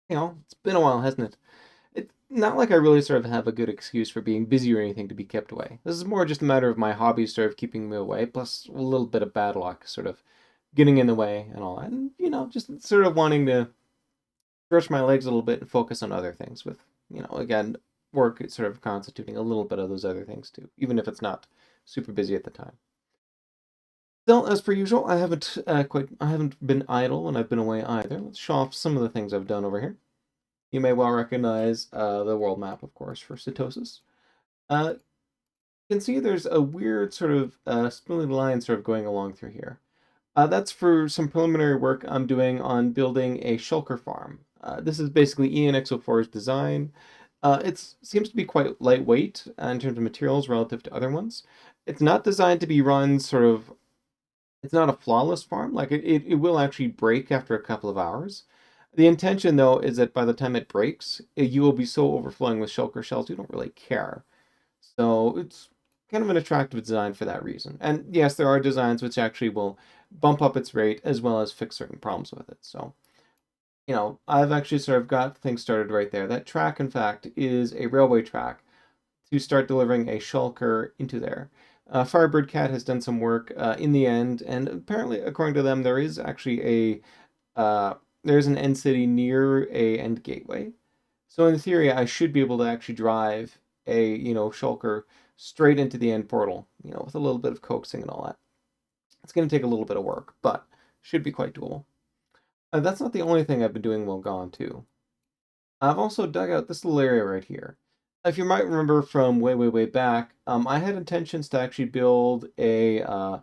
It's been a while, hasn't it? It's not like I really sort of have a good excuse for being busy or anything to be kept away. This is more just a matter of my hobbies sort of keeping me away, plus a little bit of bad luck sort of getting in the way and all that. And, just sort of wanting to stretch my legs a little bit and focus on other things with, again, work sort of constituting a little bit of those other things too, even if it's not super busy at the time. Still, as per usual, I haven't been idle when I've been away either. Let's show off some of the things I've done over here. You may well recognize the world map, of course, for Setosis. You can see there's a weird sort of spindly line sort of going along through here. That's for some preliminary work I'm doing on building a shulker farm. This is basically ENX04's design. It seems to be quite lightweight in terms of materials relative to other ones. It's not designed to be run sort of, it's not a flawless farm. Like it will actually break after a couple of hours. The intention, though, is that by the time it breaks, you will be so overflowing with shulker shells you don't really care. So it's kind of an attractive design for that reason. And yes, there are designs which actually will bump up its rate as well as fix certain problems with it. So, I've actually sort of got things started right there. That track, in fact, is a railway track to start delivering a shulker into there. Firebird Cat has done some work in the end, and apparently, according to them, there is actually there's an end city near a end gateway. So in theory, I should be able to actually drive a shulker straight into the end portal, with a little bit of coaxing and all that. It's going to take a little bit of work, but should be quite doable. That's not the only thing I've been doing while gone too. I've also dug out this little area right here. If you might remember from way, way, way back, I had intentions to actually build a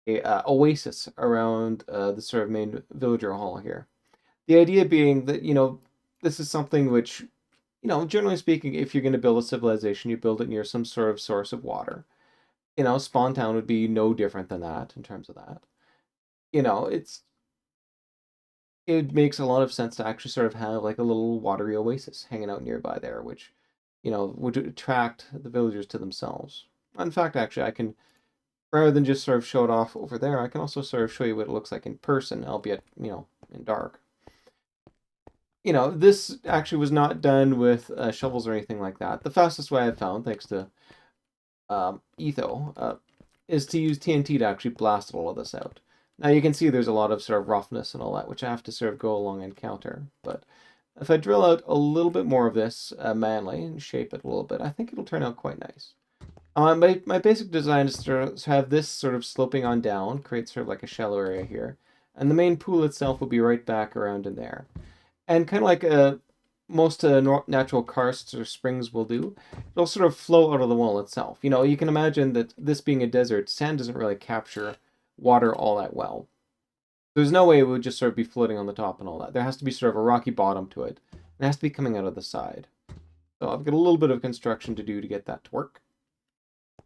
oasis around the sort of main villager hall here. The idea being that, this is something which, generally speaking, if you're going to build a civilization, you build it near some sort of source of water. Spawn Town would be no different than that in terms of that. It makes a lot of sense to actually sort of have like a little watery oasis hanging out nearby there, which, would attract the villagers to themselves. In fact, actually, I can, rather than just sort of show it off over there, I can also sort of show you what it looks like in person, albeit, in dark. This actually was not done with shovels or anything like that. The fastest way I've found, thanks to Etho, is to use TNT to actually blast all of this out. Now you can see there's a lot of sort of roughness and all that, which I have to sort of go along and counter. But if I drill out a little bit more of this manually and shape it a little bit, I think it'll turn out quite nice. My basic design is to have this sort of sloping on down, create sort of like a shallow area here. And the main pool itself will be right back around in there. And kind of like most natural karsts or springs will do, it'll sort of flow out of the wall itself. You can imagine that this being a desert, sand doesn't really capture water all that well. There's no way it would just sort of be floating on the top and all that. There has to be sort of a rocky bottom to it. It has to be coming out of the side. So I've got a little bit of construction to do to get that to work.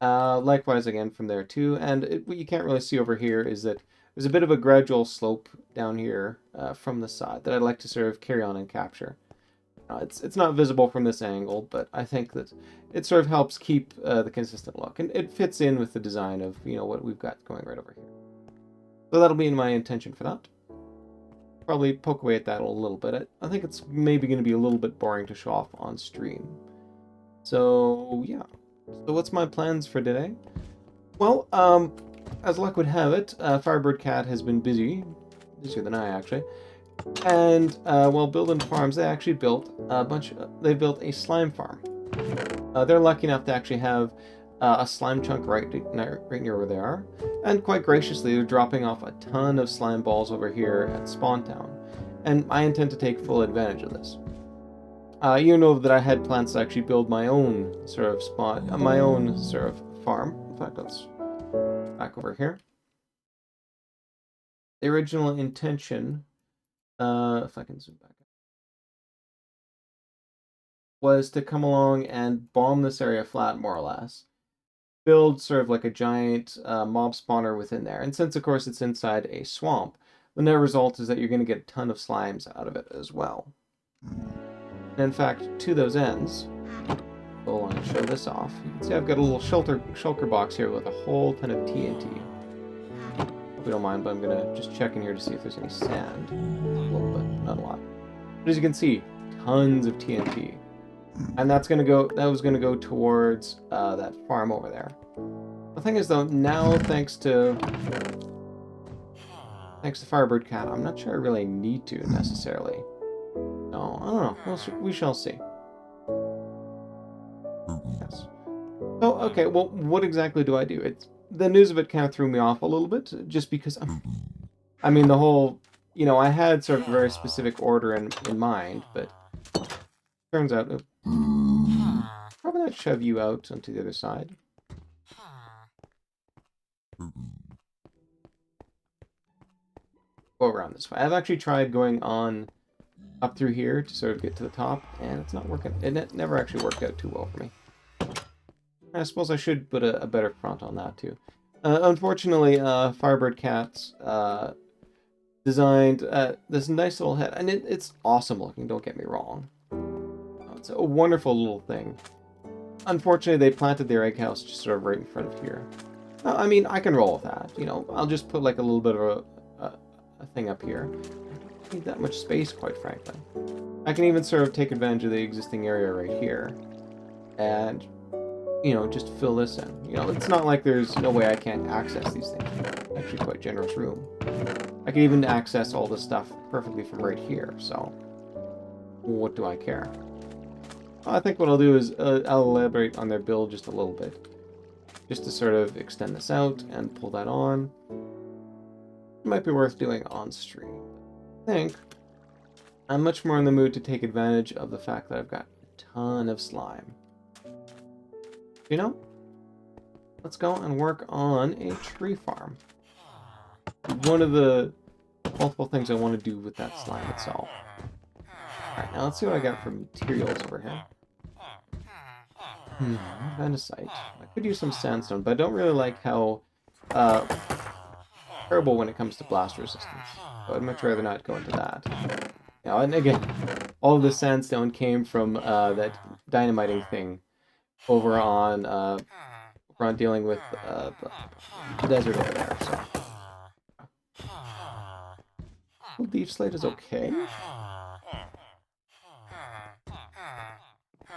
Likewise, again, from there too. And what you can't really see over here is that there's a bit of a gradual slope down here from the side that I'd like to sort of carry on and capture. It's not visible from this angle, but I think that it sort of helps keep the consistent look. And it fits in with the design of, what we've got going right over here. So that'll be my intention for that. Probably poke away at that a little bit. I think it's maybe going to be a little bit boring to show off on stream. So, yeah. So what's my plans for today? Well, as luck would have it, Firebird Cat has been busier than I actually. And while building farms, they actually built they built a slime farm. They're lucky enough to actually have a slime chunk right near where they are. And quite graciously, they're dropping off a ton of slime balls over here at Spawn Town. And I intend to take full advantage of this. You know that I had plans to actually build my own sort of farm. In fact, let's back over here. The original intention, if I can zoom back, was to come along and bomb this area flat, more or less. Build sort of like a giant mob spawner within there. And since, of course, it's inside a swamp, the net result is that you're going to get a ton of slimes out of it as well. And in fact, to those ends, go along and show this off. You can see I've got a little shulker box here with a whole ton of TNT. Hope you don't mind, but I'm going to just check in here to see if there's any sand. A little bit, not a lot. But as you can see, tons of TNT. And that was gonna go towards that farm over there. The thing is though, now thanks to Firebird Cat, I'm not sure I really need to necessarily. No, I don't know. We shall see. Yes. So, okay, well, what exactly do I do? The news of it kind of threw me off a little bit, just because I mean, the whole, I had sort of a very specific order in mind, but turns out, probably not shove you out onto the other side. Go around this way. I've actually tried going on up through here to sort of get to the top, and it's not working. It never actually worked out too well for me. I suppose I should put a better front on that too. Unfortunately, Firebird Cats designed this nice little head, and it's awesome looking, don't get me wrong. It's a wonderful little thing. Unfortunately, they planted their egg house just sort of right in front of here. I mean, I can roll with that. I'll just put like a little bit of a thing up here. I don't need that much space, quite frankly. I can even sort of take advantage of the existing area right here. And, just fill this in. It's not like there's no way I can't access these things. Actually quite generous room. I can even access all this stuff perfectly from right here, so what do I care? I think what I'll do is I'll elaborate on their build just a little bit. Just to sort of extend this out and pull that on. It might be worth doing on stream. I think I'm much more in the mood to take advantage of the fact that I've got a ton of slime. Let's go and work on a tree farm. One of the multiple things I want to do with that slime itself. Alright, now let's see what I got for materials over here. Andesite. I could use some sandstone, but I don't really like how terrible when it comes to blast resistance. So I'd much rather not go into that. And again, all of the sandstone came from that dynamiting thing over on dealing with the desert over there. So leaf slate is okay.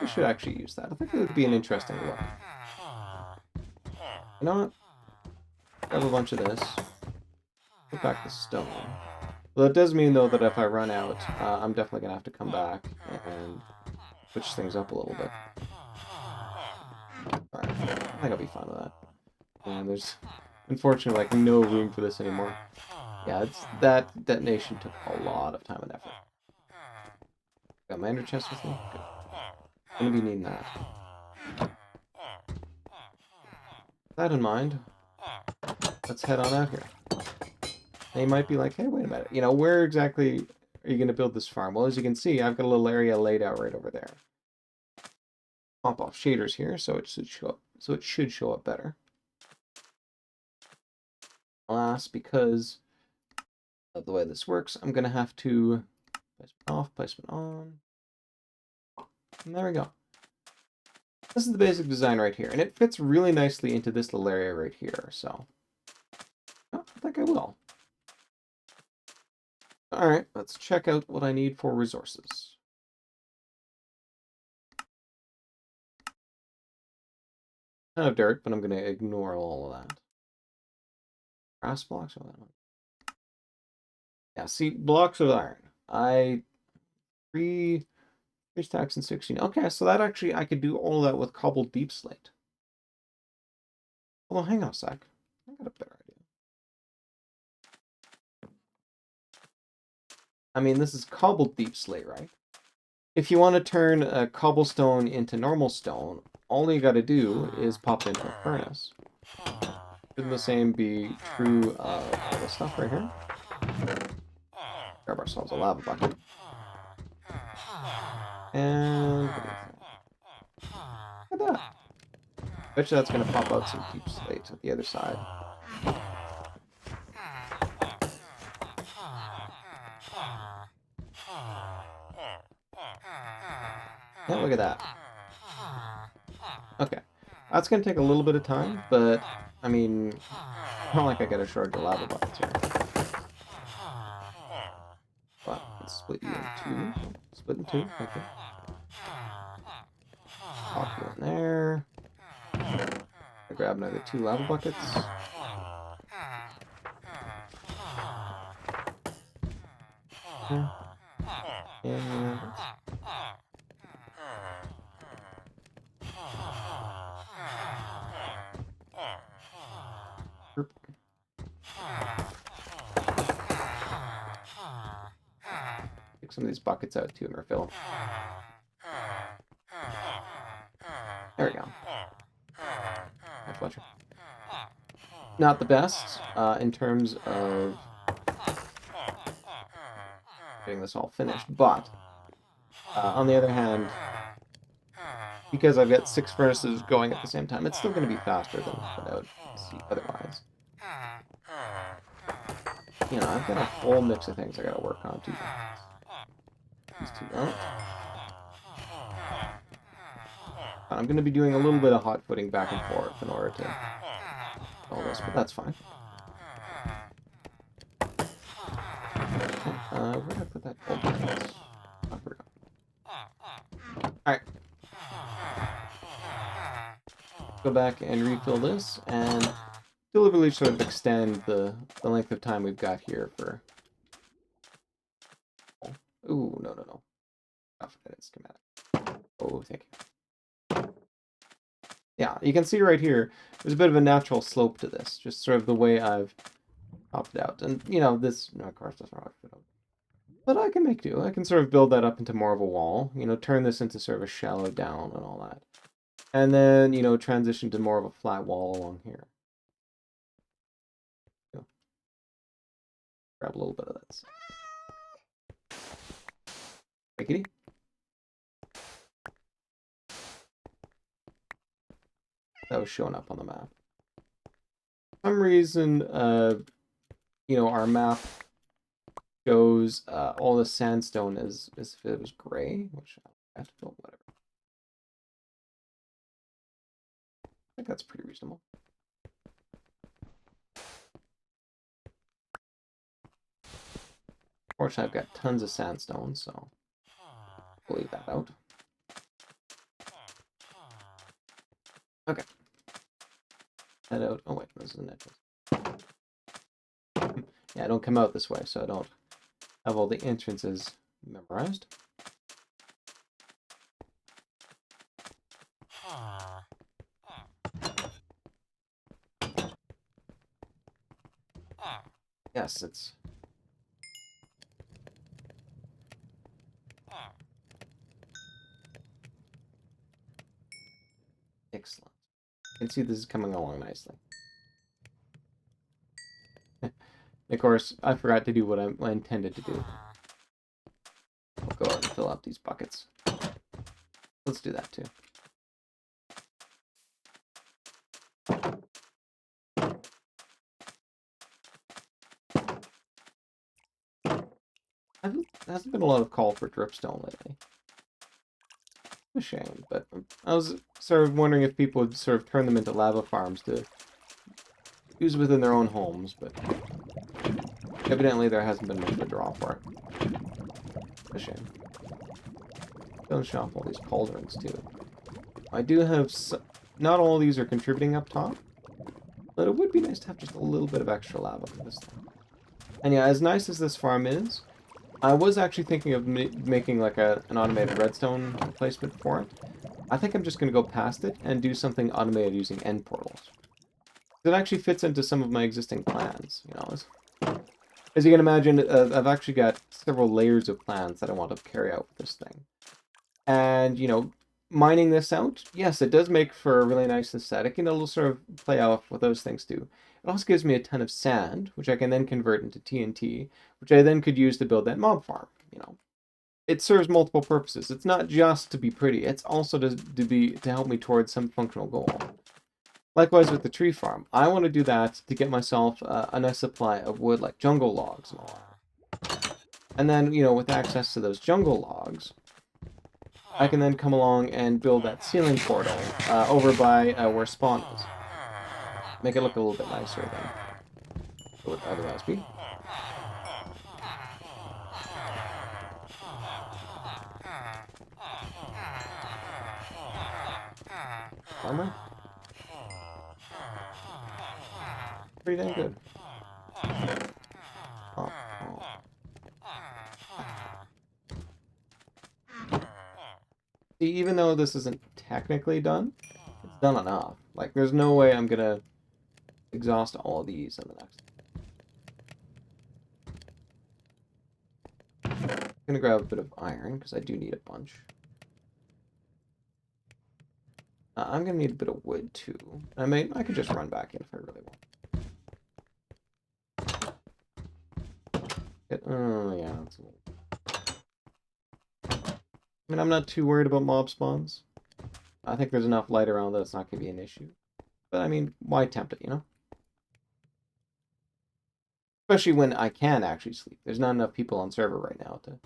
I should actually use that. I think it would be an interesting look. You know what? Grab a bunch of this. Put back the stone. Well, that does mean, though, that if I run out, I'm definitely going to have to come back and switch things up a little bit. Alright, I think I'll be fine with that. And there's, unfortunately, like, no room for this anymore. Yeah, that detonation took a lot of time and effort. Got my ender chest with me? Good. I'm gonna be needing that. With that in mind, let's head on out here. Now you might be like, hey, wait a minute. Where exactly are you going to build this farm? Well, as you can see, I've got a little area laid out right over there. Pop off shaders here, so it should show up better. Alas, because of the way this works, I'm going to have to placement off, placement on. And there we go. This is the basic design right here, and it fits really nicely into this little area right here, so I think I will. Alright, let's check out what I need for resources. Kind of dirt, but I'm going to ignore all of that. Grass blocks or that one? Yeah, see, blocks of iron. Three stacks and 16. Okay, so that actually, I could do all of that with cobbled deep slate. Although, hang on a sec. I got a better idea. I mean, this is cobbled deep slate, right? If you want to turn a cobblestone into normal stone, all you got to do is pop it into a furnace. Shouldn't the same be true of all this stuff right here? Grab ourselves a lava bucket. And look at that. Bet you that's going to pop out some deep slate at the other side. Yeah, look at that. Okay. That's going to take a little bit of time, but, I mean, it's not like I got a shortage of lava buckets here. But let's split you in two. Split in two. Okay. Pop you in there. I grab another 2 lava buckets. Okay. And take some of these buckets out too and refill them. There we go. My pleasure. Not the best in terms of getting this all finished, but on the other hand, because I've got 6 furnaces going at the same time, it's still going to be faster than I would see otherwise. You know, I've got a whole mix of things I got to work on too. These two don't. I'm going to be doing a little bit of hot footing back and forth in order to all this, but that's fine. Where did I put that gold buckets? I forgot. Alright. Go back and refill this, and deliberately sort of extend the length of time we've got here for... Ooh, no. Enough of that schematic. Oh, thank you. Yeah, you can see right here, there's a bit of a natural slope to this, just sort of the way I've chopped it out. And, you know, this, no, of course, doesn't really fit out. But I can make do. I can sort of build that up into more of a wall, you know, turn this into sort of a shallow down and all that. And then, you know, transition to more of a flat wall along here. So, grab a little bit of this. Hey, kitty. That was showing up on the map. For some reason, you know, our map shows all the sandstone as if it was gray, which I have to build whatever. I think that's pretty reasonable. Fortunately, I've got tons of sandstone, so I'll leave that out. Okay. Head out. Oh, wait, this is an entrance. Yeah, I don't come out this way, so I don't have all the entrances memorized. Yes, it's... Excellent. You can see this is coming along nicely. Of course, I forgot to do what I intended to do. I'll go out and fill out these buckets. Let's do that too. There hasn't been a lot of call for dripstone lately. A shame, but I was sort of wondering if people would sort of turn them into lava farms to use within their own homes, but evidently there hasn't been much of a draw for it. A shame. Don't show off all these cauldrons too. I do have not all of these are contributing up top, but it would be nice to have just a little bit of extra lava for this thing. And yeah, as nice as this farm is, I was actually thinking of making like an automated redstone replacement for it. I think I'm just going to go past it and do something automated using end portals. It actually fits into some of my existing plans, you know. As you can imagine, I've actually got several layers of plans that I want to carry out with this thing. And, you know, mining this out, yes, it does make for a really nice aesthetic, and it'll sort of play off what those things do. It also gives me a ton of sand, which I can then convert into TNT, which I then could use to build that mob farm, you know. It serves multiple purposes. It's not just to be pretty, it's also to help me towards some functional goal. Likewise with the tree farm. I want to do that to get myself a nice supply of wood, like jungle logs and all that. And then, you know, with access to those jungle logs, I can then come along and build that ceiling portal over by where spawn is. Make it look a little bit nicer than it would otherwise be. armor. Pretty dang good. Oh, oh. See, even though this isn't technically done, it's done enough. Like, there's no way I'm gonna exhaust all of these in the next. I'm gonna grab a bit of iron, because I do need a bunch. I'm gonna need a bit of wood, too. I could just run back in if I really want. Oh, yeah, that's a little... I mean, I'm not too worried about mob spawns. I think there's enough light around that it's not going to be an issue. But, I mean, why tempt it, you know? Especially when I can actually sleep. There's not enough people on server right now to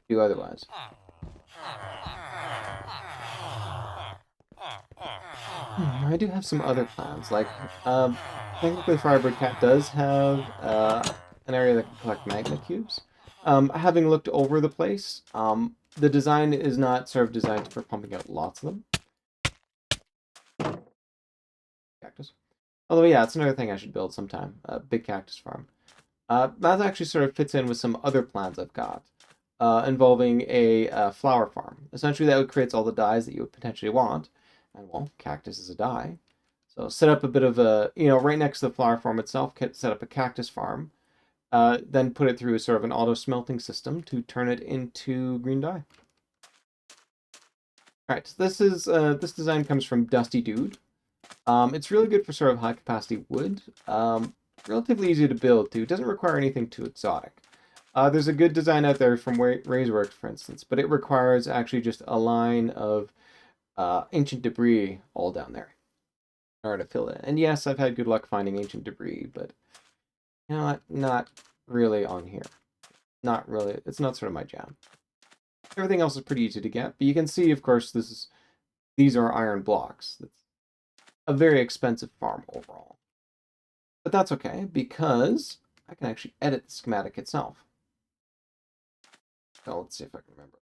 do otherwise. I do have some other plans. Like, technically Firebird Cat does have an area that can collect magma cubes. Having looked over the place, the design is not sort of designed for pumping out lots of them. Cactus. Although, yeah, it's another thing I should build sometime. A big cactus farm. That actually sort of fits in with some other plans I've got, involving a flower farm. Essentially, that would create all the dyes that you would potentially want. And, well, cactus is a dye. So set up a bit of a, right next to the flower farm itself, set up a cactus farm. Then put it through sort of an auto-smelting system to turn it into green dye. Alright, so this design comes from Dusty Dude. It's really good for sort of high-capacity wood. Relatively easy to build, too. It doesn't require anything too exotic. There's a good design out there from Razorworks, for instance, but it requires actually just a line of ancient debris all down there in order to fill it. And yes, I've had good luck finding ancient debris, but not really on here. Not really. It's not sort of my jam. Everything else is pretty easy to get, but you can see, of course, these are iron blocks. That's a very expensive farm overall. But that's okay, because I can actually edit the schematic itself. So let's see if I can remember.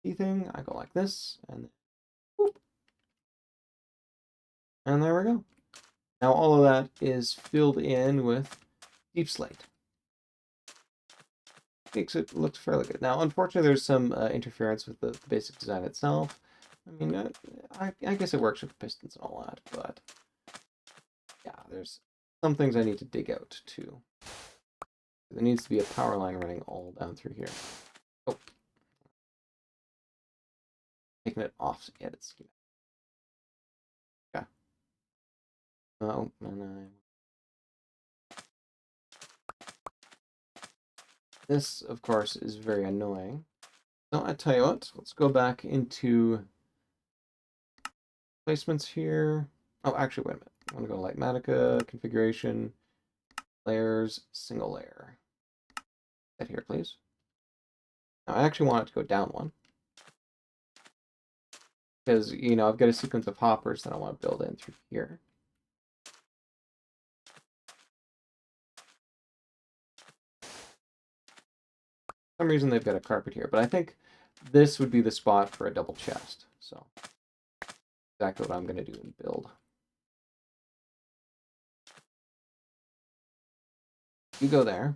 Anything, I go like this, and whoop. And there we go. Now all of that is filled in with deep slate. Makes it look fairly good. Now, unfortunately, there's some interference with the basic design itself. I mean, I guess it works with pistons and all that, but yeah, there's some things I need to dig out, too. There needs to be a power line running all down through here. Oh. Taking it off to get it schematic. Okay. Oh, and this, of course, is very annoying. So I tell you what, let's go back into placements here. Oh, actually, wait a minute. I want to go to Lightmatica, configuration, layers, single layer. That here, please. Now, I actually want it to go down one. Because, I've got a sequence of hoppers that I want to build in through here. For some reason, they've got a carpet here, but I think this would be the spot for a double chest. So, exactly what I'm going to do and build. You go there.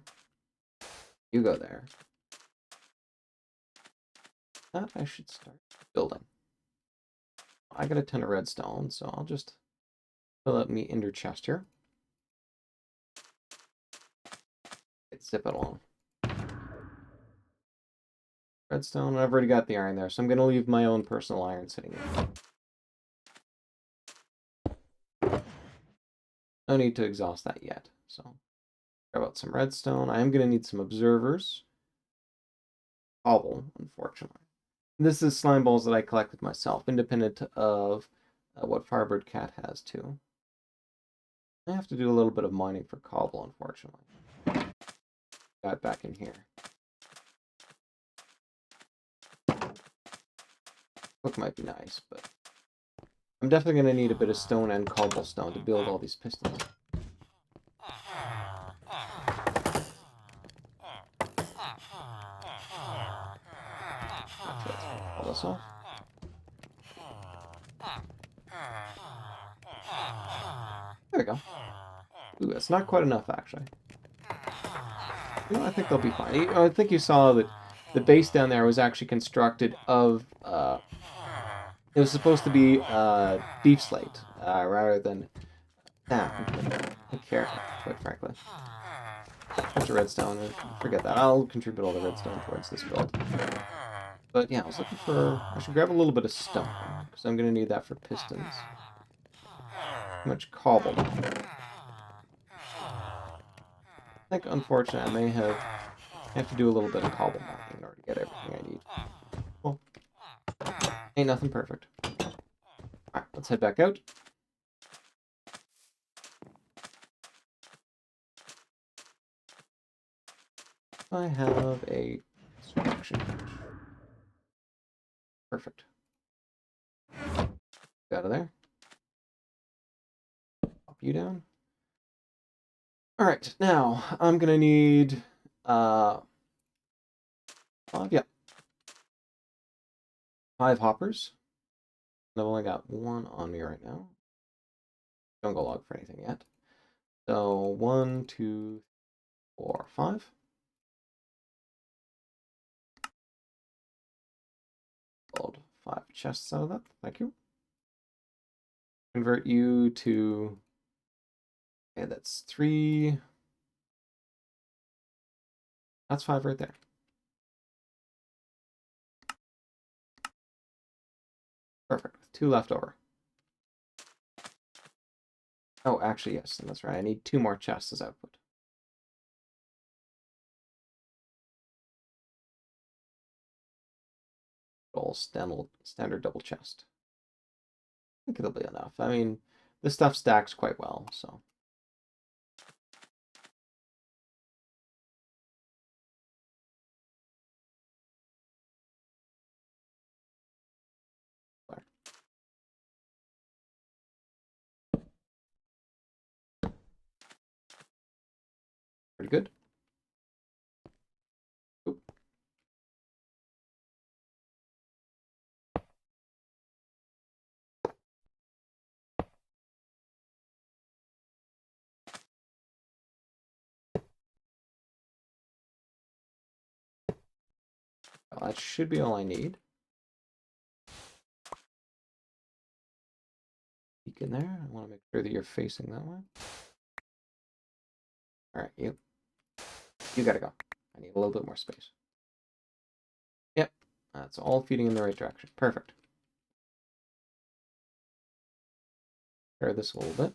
You go there. That I should start building. I got a ton of redstone, so I'll just fill out me ender chest here. Zip it along. Redstone, I've already got the iron there, so I'm going to leave my own personal iron sitting there. No need to exhaust that yet, so grab out some redstone. I am going to need some observers. Cobble, unfortunately. This is slime balls that I collected myself, independent of what Firebird Cat has too. I have to do a little bit of mining for cobble, unfortunately. Got it back in here. Hook might be nice, but I'm definitely going to need a bit of stone and cobblestone to build all these pistons. All this off. go. Ooh, that's not quite enough, actually. You know, I think they'll be fine. I think you saw that the base down there was actually constructed of... it was supposed to be deep slate, rather than... I care, quite frankly. Bunch of redstone. Forget that. I'll contribute all the redstone towards this build. But yeah, I was looking for... I should grab a little bit of stone, because I'm going to need that for pistons. Too much cobble. I think, unfortunately, I may have to do a little bit of cobble mining in order to get everything I need. Well, ain't nothing perfect. Alright, let's head back out. I have a construction bench. Perfect. Get out of there. Pop you down. Alright, now I'm gonna need 5 hoppers. I've only got 1 on me right now. Don't go log for anything yet. So 1, 2, 4, 5. Build 5 chests out of that. Thank you. Convert you to... Okay, that's 3. That's 5 right there. Perfect. With 2 left over. Oh, actually, yes, that's right. I need 2 more chests as output. All standard double chest. I think it'll be enough. I mean, this stuff stacks quite well, so. Pretty good. Oop. Well, that should be all I need. Peek in there. I want to make sure that you're facing that way. All right, you gotta go. I need a little bit more space. Yep, that's all feeding in the right direction. Perfect. Pair this a little bit.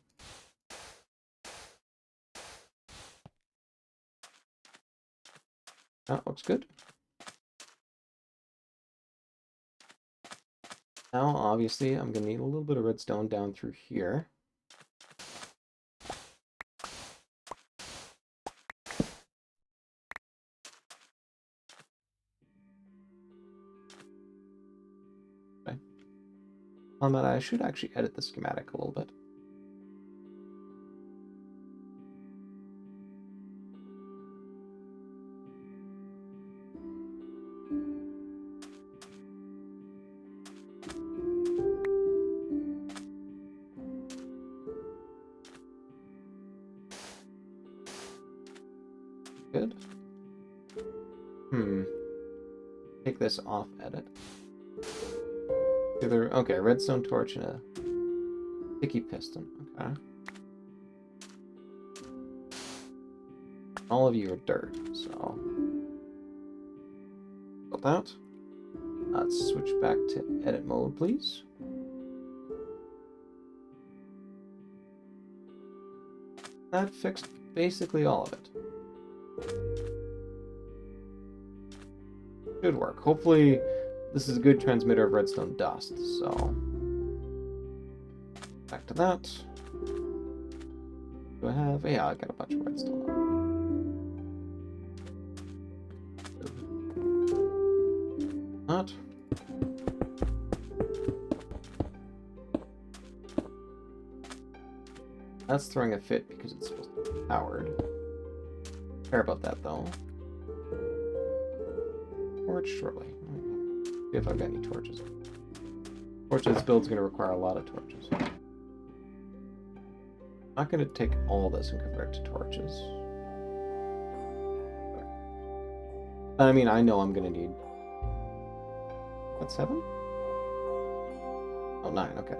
That looks good. Now, obviously, I'm going to need a little bit of redstone down through here. Okay. On that, I should actually edit the schematic a little bit. Good. Take this off edit. Okay, redstone torch and a sticky piston. Okay. All of you are dirt, so got that. Let's switch back to edit mode, please. That fixed basically all of it. Should work. Hopefully, this is a good transmitter of redstone dust, so. Back to that. Do I have? Yeah, I got a bunch of redstone. Not. That's throwing a fit because it's supposed to be powered. Care about that though. Torch shortly. See if I've got any torches. Fortunately, this build's going to require a lot of torches. I'm not going to take all this and convert it to torches. I mean, I know I'm going to need... What, 7? Oh, 9, okay.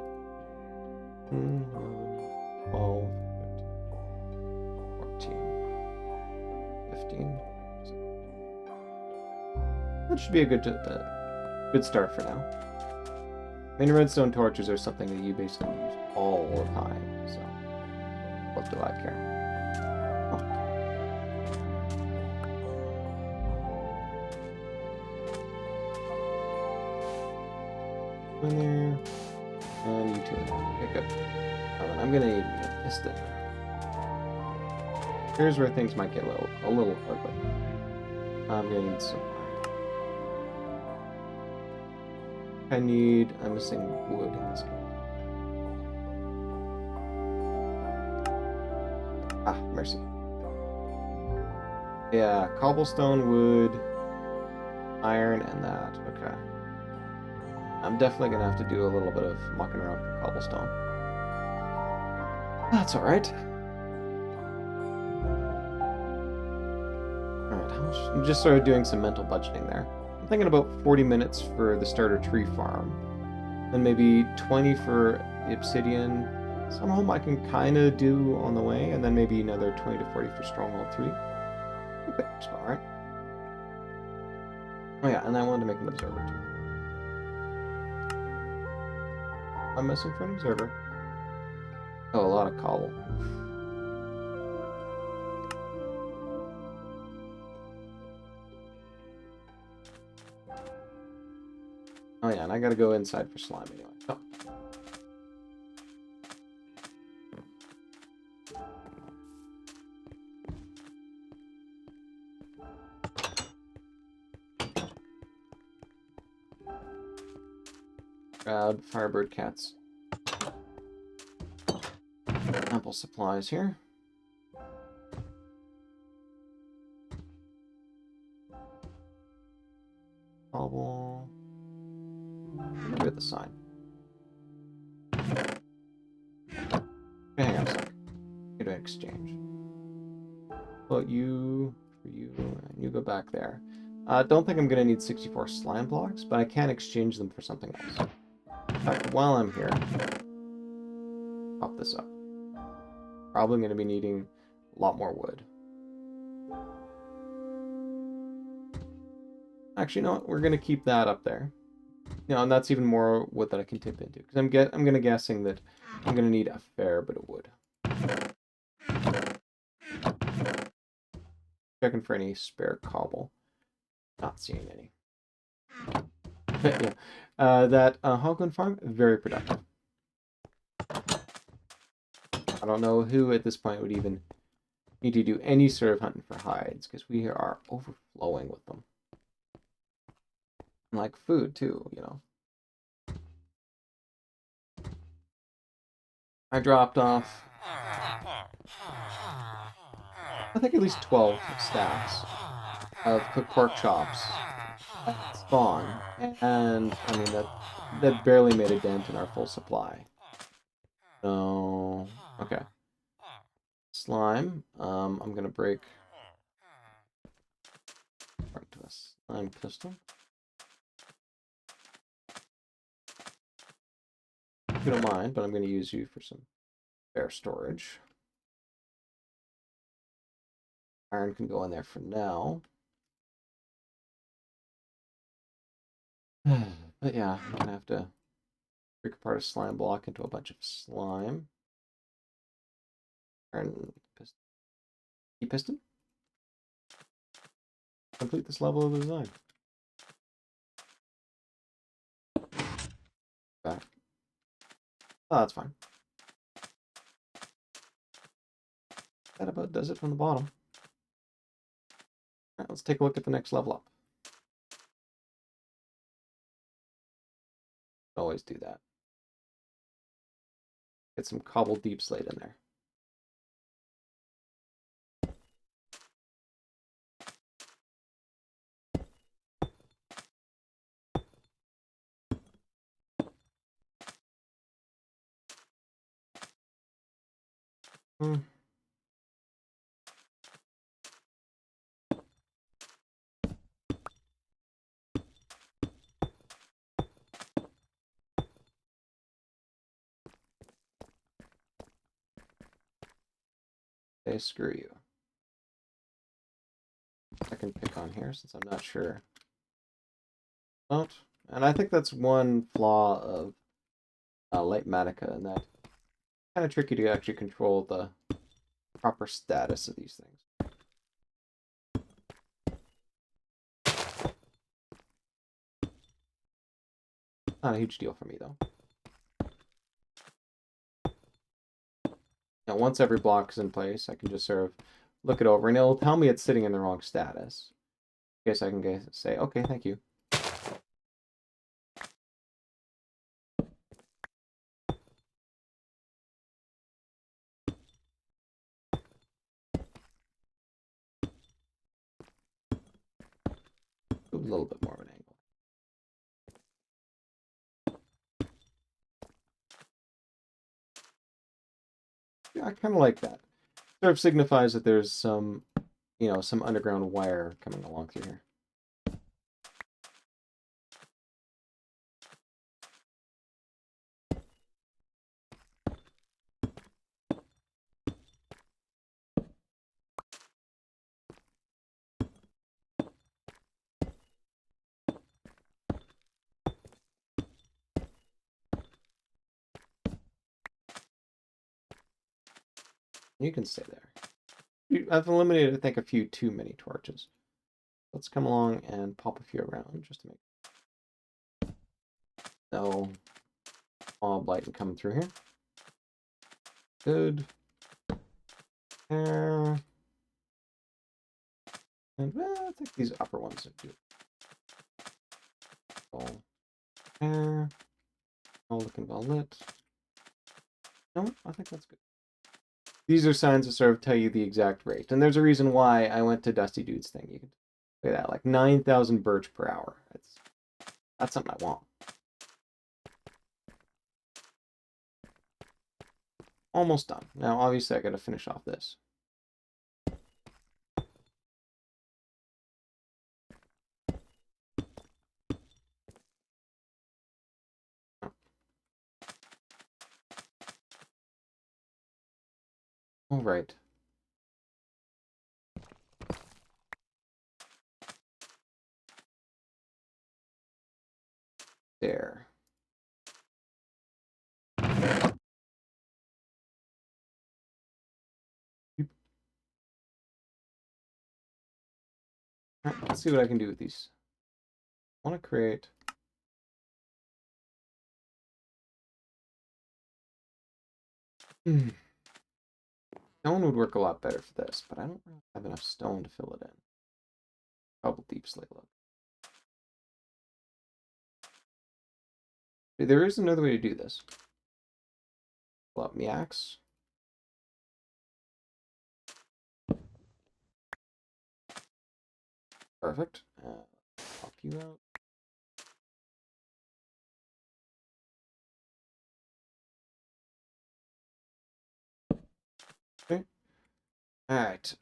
12, 13, 14, 15. That should be a good start for now. I mean, redstone torches are something that you basically use all the time, so what do I care? Oh. In there, and you two in there. Okay, good. Oh, then I'm gonna need a piston. Here's where things might get a little ugly. I'm gonna need some iron. I'm missing wood in this case. Ah, mercy. Yeah, cobblestone, wood, iron, and that. Okay. I'm definitely gonna have to do a little bit of mucking around with cobblestone. That's alright. Alright, how much? I'm just sort of doing some mental budgeting there. I'm thinking about 40 minutes for the starter tree farm. Then maybe 20 for the obsidian. Some home I can kind of do on the way, and then maybe another 20 to 40 for Stronghold 3. Okay, alright. Oh yeah, and I wanted to make an observer too. I'm missing for an observer. Oh, a lot of cobble. Oh yeah, and I gotta go inside for slime anyway. Oh. Grab firebird cats. Ample supplies here. Cobble. Look at the sign. Hang on a sec. Get an exchange. Put you for you, and you go back there. Don't think I'm gonna need 64 slime blocks, but I can exchange them for something else. In fact, while I'm here, pop this up. Probably gonna be needing a lot more wood. Actually, you know what? We're gonna keep that up there. You know, and that's even more wood that I can tip into, because I'm gonna guessing that I'm gonna need a fair bit of wood. Checking for any spare cobble. Not seeing any. Yeah. That Hogland farm, very productive. I don't know who at this point would even need to do any sort of hunting for hides, because we are overflowing with them. And like food too, you know. I dropped off, I think, at least 12 stacks of cooked pork chops at spawn, and I mean that barely made a dent in our full supply. So okay, slime. I'm gonna break right to a slime pistol. If you don't mind, but I'm gonna use you for some spare storage. Iron can go in there for now. But yeah, I'm gonna have to break apart a slime block into a bunch of slime. Iron piston. E-piston? Complete this level of the design. Back. Oh, that's fine. That about does it from the bottom. Alright, let's take a look at the next level up. Always do that. Get some cobbled deep slate in there. Hmm. Okay, screw you. I can pick on here since I'm not sure. Oh, and I think that's one flaw of Light Matica, and that kind of tricky to actually control the proper status of these things. Not a huge deal for me though. Now, once every block is in place, I can just sort of look it over, and it'll tell me it's sitting in the wrong status. I guess I can say, okay, thank you. A little bit more of an angle. Yeah, I kind of like that. Sort of signifies that there's some, some underground wire coming along through here. You can stay there. I've eliminated, I think, a few too many torches. Let's come along and pop a few around just to make no mob light coming through here. Good. There. And I think these upper ones are good. All there. All looking well lit. No, I think that's good. These are signs that sort of tell you the exact rate. And there's a reason why I went to Dusty Dude's thing. You can look at that, like 9,000 birch per hour. That's something I want. Almost done. Now, obviously, I got to finish off this. All right. There. Right, let's see what I can do with these. I want to create... Stone would work a lot better for this, but I don't really have enough stone to fill it in. Probably deep slate look. There is another way to do this. Pull up my axe. Perfect. Pop you out. Okay. All right.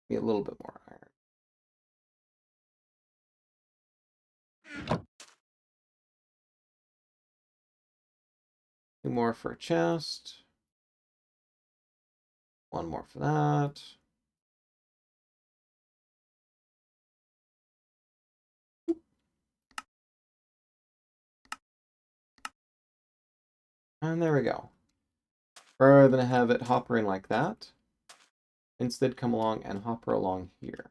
Be a little bit more iron. Two more for a chest. One more for that. And there we go. Rather than have it hopper in like that, instead come along and hopper along here.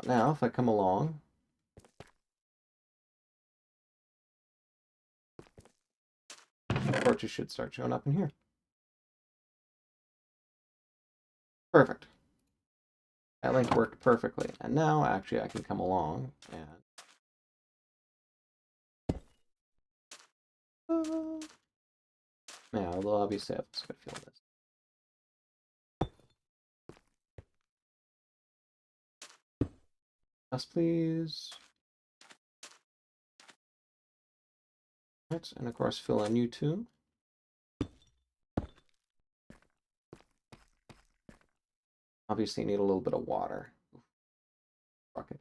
Now, if I come along, torches should start showing up in here. Perfect. That link worked perfectly. And now, actually, I can come along and... yeah, although obviously I have to feel this. Yes, please. Right, and of course fill in you too. Obviously need a little bit of water. Bucket.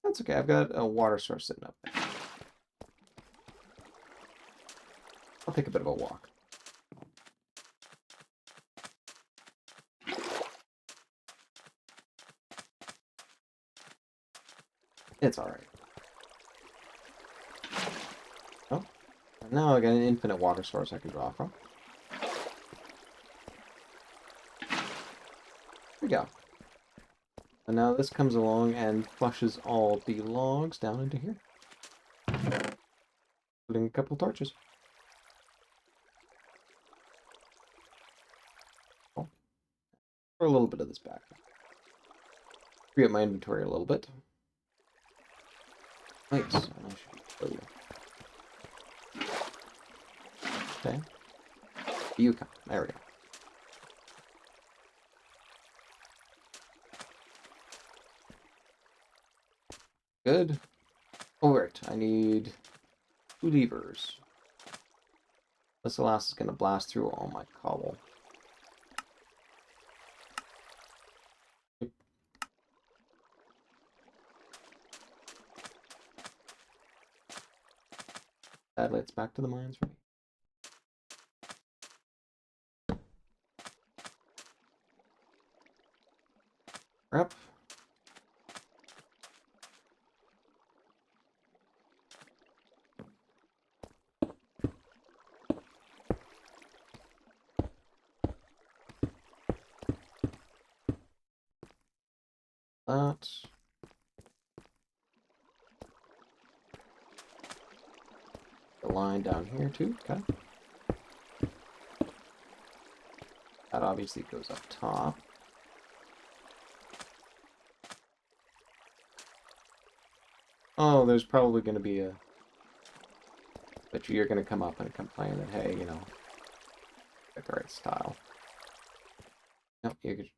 That's okay, I've got a water source sitting up there. I'll take a bit of a walk. It's alright. Oh, and now I got an infinite water source I can draw from. Here we go. And now this comes along and flushes all the logs down into here. Putting a couple torches. Oh. For a little bit of this back. Free up my inventory a little bit. Wait, I should show you. Okay. You come. There we go. Good. Oh, right. I need 2 levers. This last is going to blast through all my cobble. Sadly, it's back to the mines for me. Up. That. The line down here too. Okay. That obviously goes up top. Oh, there's probably going to be a... But you're going to come up and complain that, hey, you know, get the right style. No, you're just...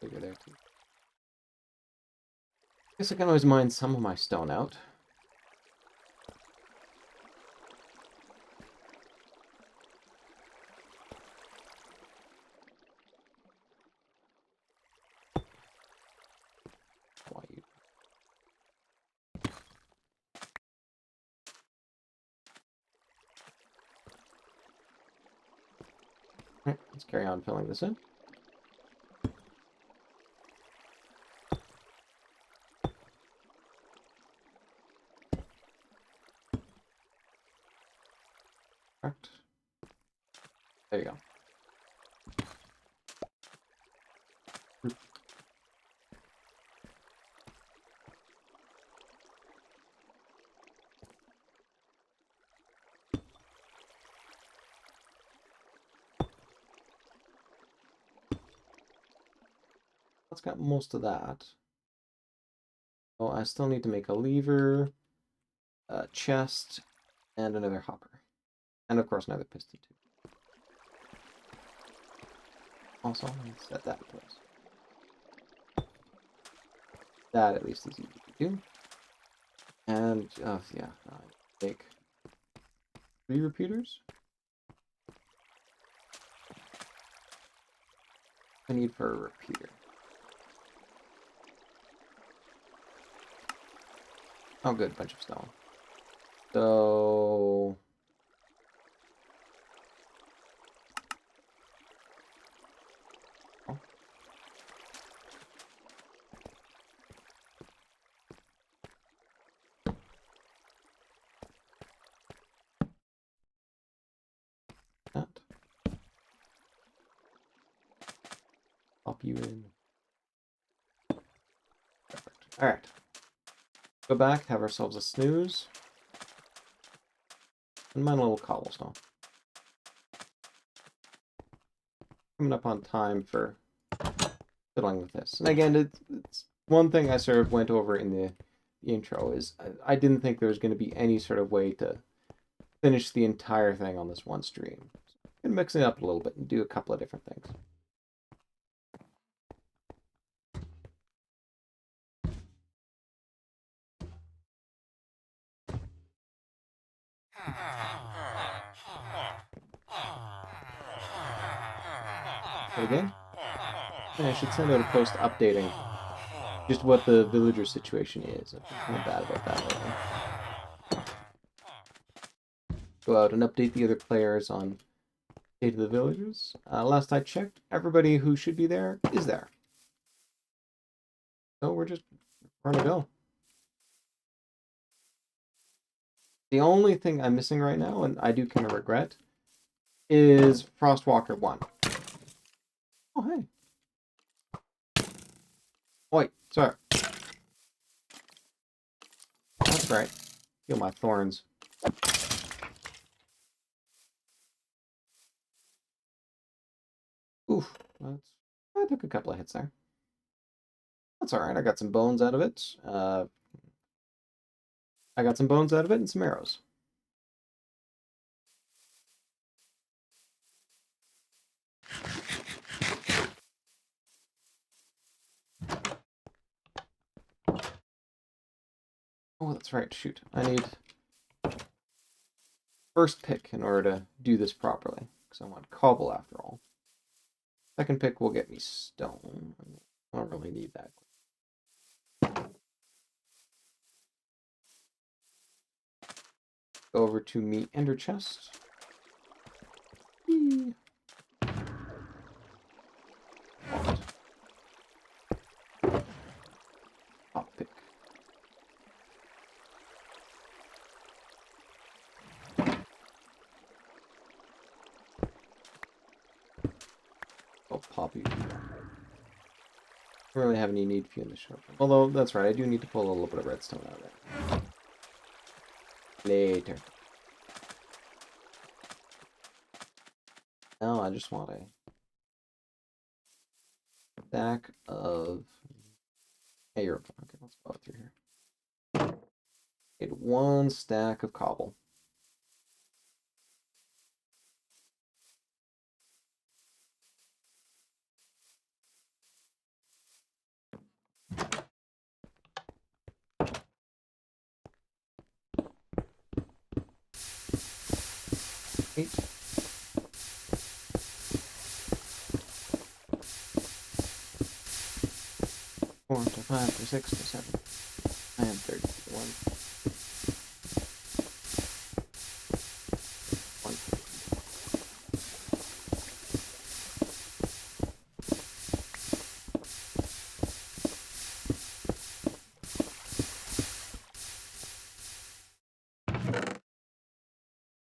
Figure there too. Guess I can always mine some of my stone out. Why you? Alright, let's carry on filling this in. Correct. There you go. That's got most of that. Oh, I still need to make a lever, a chest, and another hopper. And of course another piston too. Also, let me set that in place. That at least is easy to do. And, yeah, make 3 repeaters. I need for a repeater. Oh, good, bunch of stone. So... Oh. That. Pop you in. Perfect. Alright. Go back, have ourselves a snooze. And mine a little cobblestone. Coming up on time for fiddling with this. And again, it's one thing I sort of went over in the intro is I didn't think there was going to be any sort of way to finish the entire thing on this one stream. So I'm going to mix it up a little bit and do a couple of different things. But again, I should send out a post updating just what the villager situation is. I've been kind of bad about that lately. Go out and update the other players on state of the villagers. Last I checked, everybody who should be there is there. So we're to go. The only thing I'm missing right now, and I do kind of regret, is Frostwalker 1. Oh, hey. Wait, sorry. That's right. Feel my thorns. Oof. I took a couple of hits there. That's alright. I got some bones out of it. I got some bones out of it and some arrows. Oh, that's right. Shoot. I need first pick in order to do this properly. Because I want cobble after all. Second pick will get me stone. I don't really need that. Go over to meet ender chest. Top pick. I'll pop you. Don't really have any need for you in the short term. Although, that's right, I do need to pull a little bit of redstone out of it. Later. Now I just want a stack of... Hey, you're okay. Let's go through here. Get one stack of cobble. Eight. 4 to 5 to 6 to 7. I am 31. 1.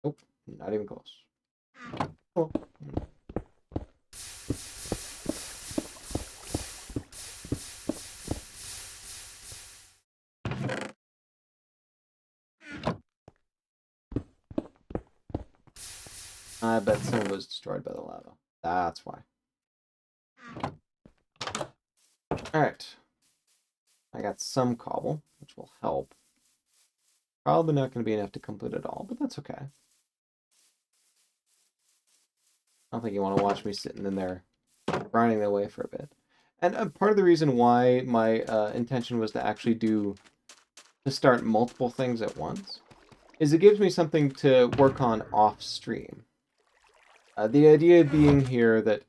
Nope, not even close. Oh. I bet some was destroyed by the lava. That's why. Alright. I got some cobble, which will help. Probably not going to be enough to complete it all, but that's okay. I don't think you want to watch me sitting in there grinding away for a bit. And part of the reason why my intention was to actually to start multiple things at once is it gives me something to work on off stream. The idea being here that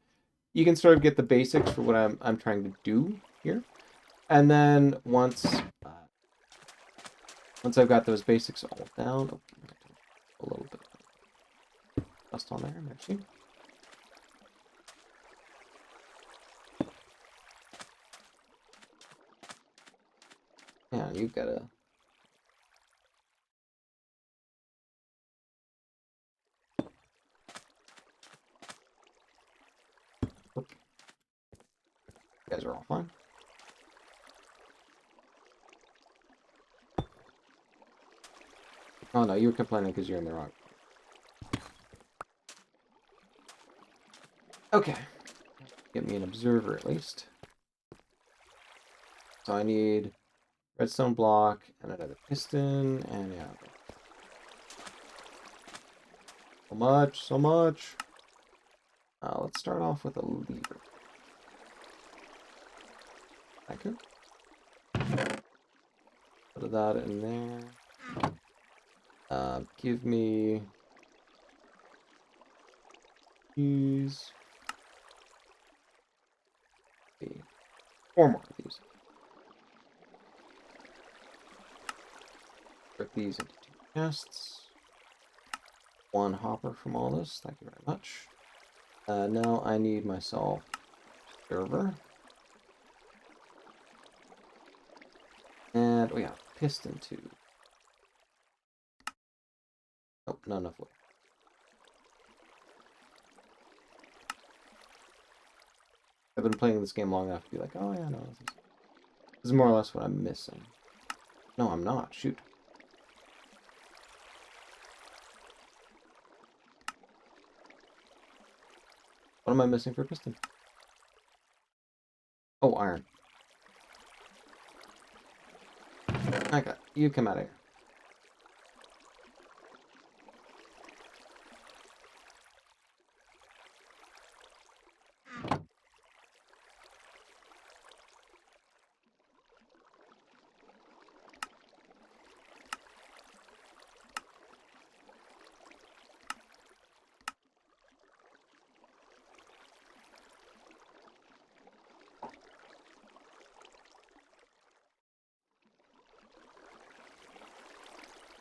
you can sort of get the basics for what I'm trying to do here, and then once I've got those basics all down, a little bit of dust on there, merci. Yeah, you've got to. You guys are all fine. Oh no, you were complaining because you're in the wrong place. Okay. Get me an observer at least. So I need redstone block and another piston, and yeah. So much, so much. Let's start off with a lever. Okay. Put that in there. Give me these. 4 more of these. Put these into 2 chests. 1 hopper from all this. Thank you very much. Now I need myself a server. And we have piston too. Oh, not enough wood. I've been playing this game long enough to be like, oh yeah, no, this is more or less what I'm missing. No, I'm not. Shoot. What am I missing for piston? Oh, iron. Okay, you come out of here.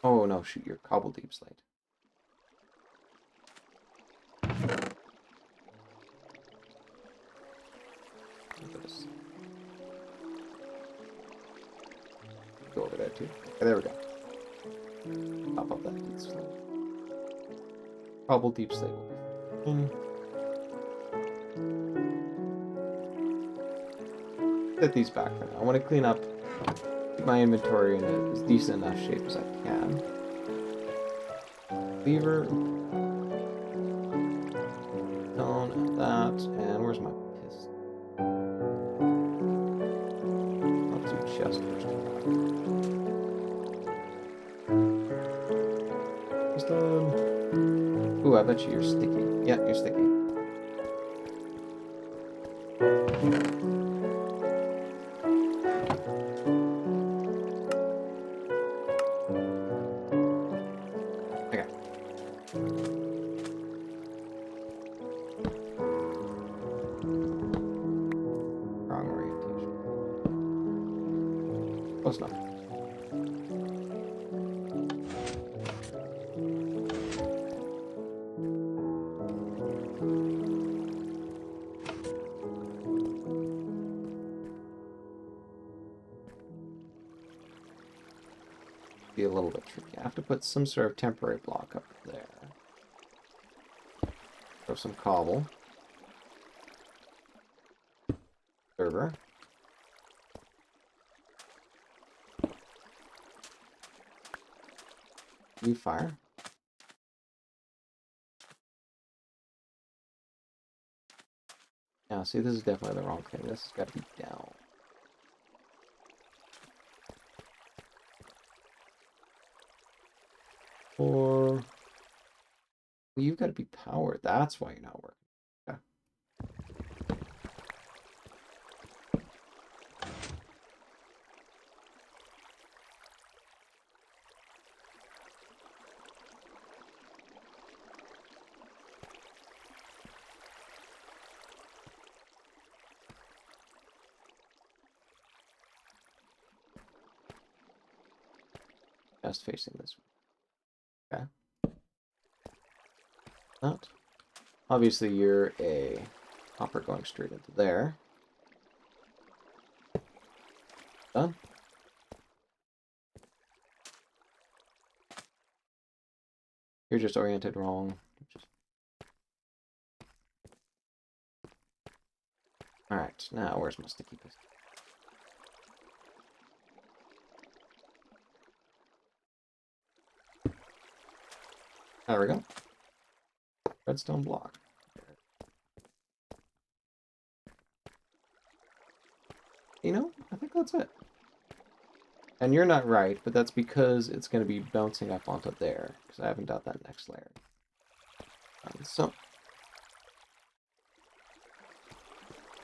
Oh no, shoot, your cobble deep slate. Go over there too. Okay, there we go. Pop up that deep slate. Cobble deep slate will be fine. Set these back for now. I want to clean up, keep my inventory in as decent enough shape as I can. Lever. Stone, that, and where's my piston? Let's do chest first. Piston. Ooh, I bet you you're sticky. Yeah, you're sticky. Okay. Wrong orientation. Close enough. Be a little bit tricky. I have to put some sort of temporary block up there. Throw some cobble. Server. Leave fire. Now, see, this is definitely the wrong thing. This has got to be down. Or you've got to be powered. That's why you're not working. Okay. Just facing this way. Okay. Not. Obviously, you're a hopper going straight into there. Done. You're just oriented wrong. Alright, now where's my sticky piston? There we go. Redstone block. You know, I think that's it. And you're not right, but that's because it's going to be bouncing up onto there, because I haven't got that next layer. So,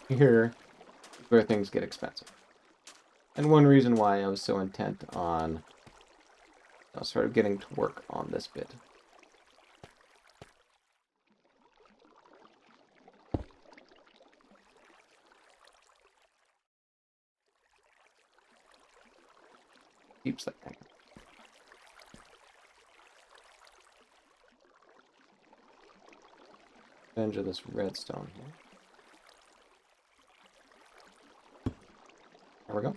here is where things get expensive. And one reason why I was so intent on sort of getting to work on this bit. Keeps that hanging. Advantage of this redstone here. There we go.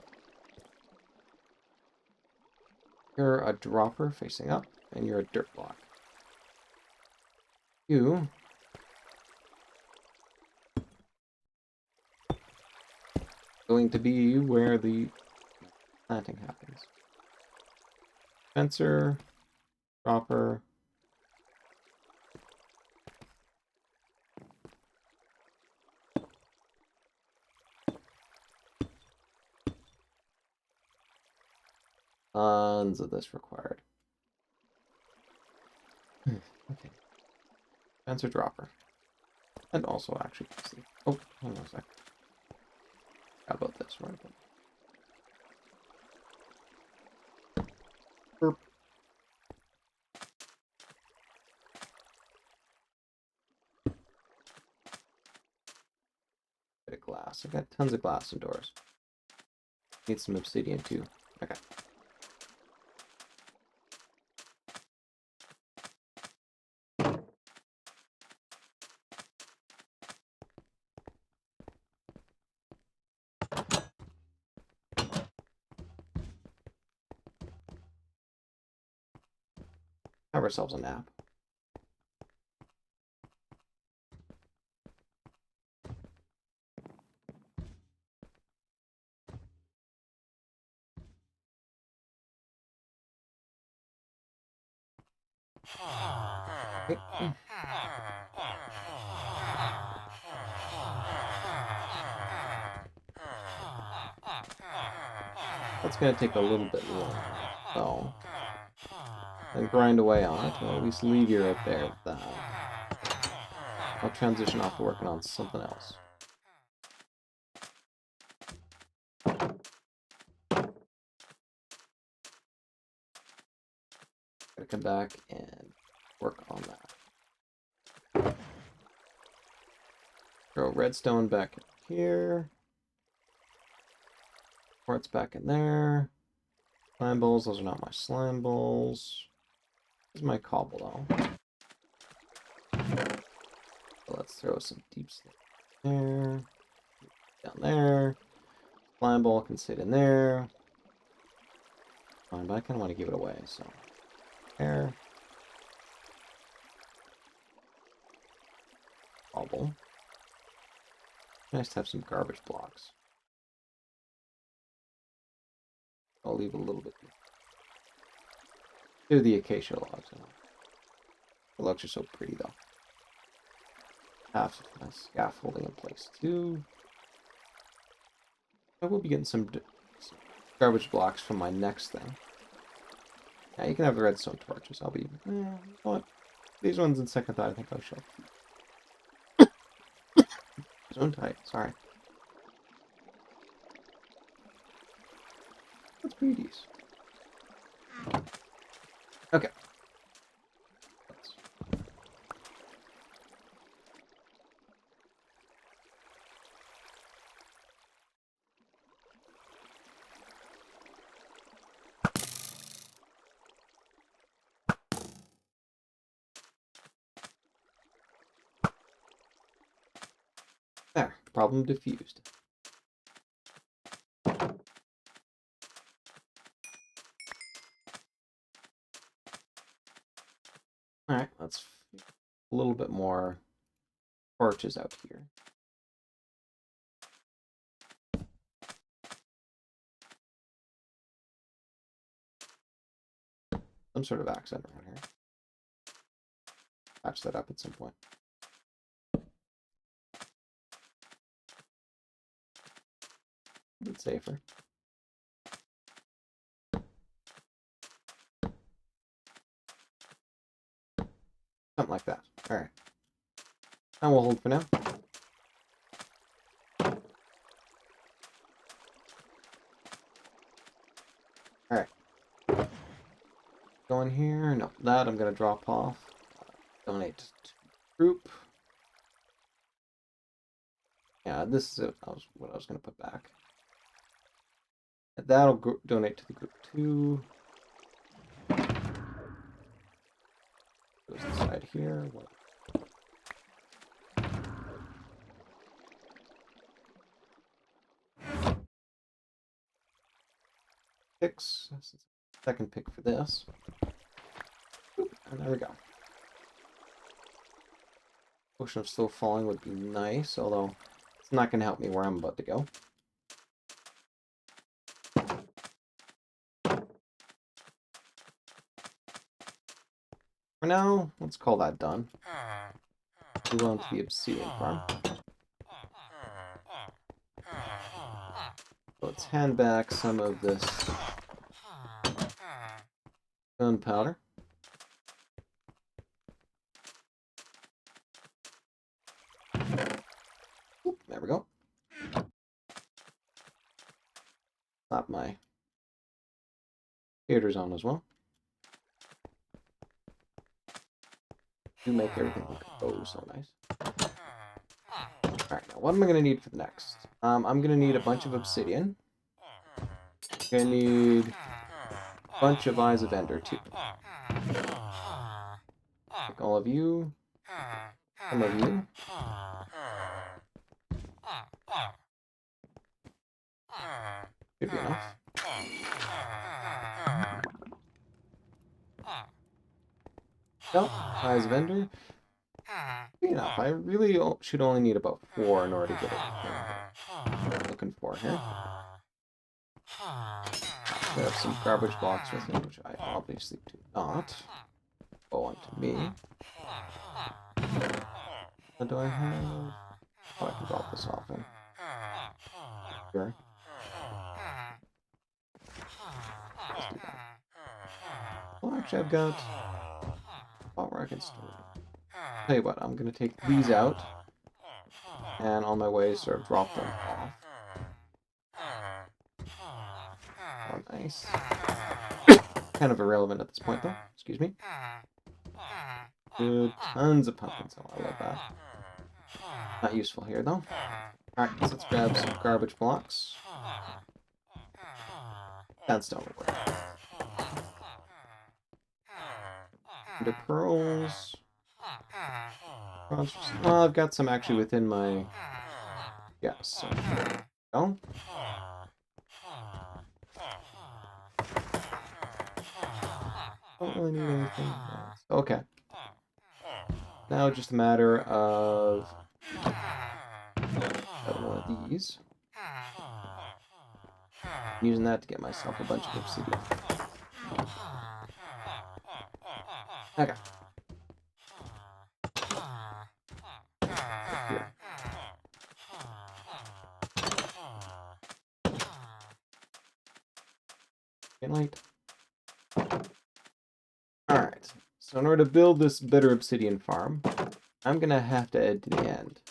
You're a dropper facing up, and you're a dirt block. You going to be where the planting happens. Fencer, dropper. Tons of this required. Okay. Fencer, dropper. And also actually, oh, hold on a sec. How about this right then? Burp. Bit of glass. I got tons of glass indoors. Need some obsidian too. Okay. Have ourselves a nap. Okay. That's going to take a little bit longer, so then grind away on it. I'll at least leave you right there with that. I'll transition off to working on something else. Gotta come back and work on that. Throw redstone back in here. Quartz back in there. Slime balls, those are not my slime balls. This is my cobble though. So let's throw some deep slime there. Down there. Slime ball can sit in there. Fine, but I kind of want to give it away, so there. Cobble. Nice to have some garbage blocks. I'll leave a little bit. Do the acacia logs. The logs are so pretty though. Have some scaffolding in place too. I will be getting some garbage blocks from my next thing. Yeah, you can have the redstone torches. I'll be. You know what? These ones in second thought, I think I shall. Zone tight. Sorry. Let's breed these. Okay. There. Problem diffused. Alright, let's a little bit more torches out here. Some sort of accent around here. Patch that up at some point. A bit safer. Something like that. Alright. And we'll hold for now. Alright. Go in here. No, that I'm going to drop off. Donate to group. Yeah, this is what I was going to put back. That'll donate to the group too. Goes inside here. What? 6. Second pick for this. And there we go. Potion of slow falling would be nice, although it's not going to help me where I'm about to go. For now, let's call that done. Move on to the obsidian farm. Let's hand back some of this gunpowder. There we go. Slap my theaters on as well. Do make everything look oh so nice. Alright, now what am I going to need for the next? I'm going to need a bunch of obsidian. I'm going to need a bunch of eyes of ender too. Like all of you. Some of you. Should be enough. Nope, eyes of ender. Be enough. I really should only need about 4 in order to get everything I'm looking for here. I have some garbage blocks with me, which I obviously do not. Go on to me. What do I have? Oh, I can drop this off in. Sure. Well, actually, I've got a spot where I can store it. Tell you what, I'm going to take these out, and on my way, sort of drop them off. Oh, nice. Kind of irrelevant at this point, though. Excuse me. Good. Tons of pumpkins. Oh, I love that. Not useful here, though. Alright, so let's grab some garbage blocks. Sandstone will work. Under pearls. Oh, I've got some actually within my... Yeah, so... Go. Don't really need anything else. Okay. Now just a matter of... Got one of these. Using that to get myself a bunch of obsidian. Okay. Here. Get light. Alright, so in order to build this better obsidian farm, I'm gonna have to head to the end.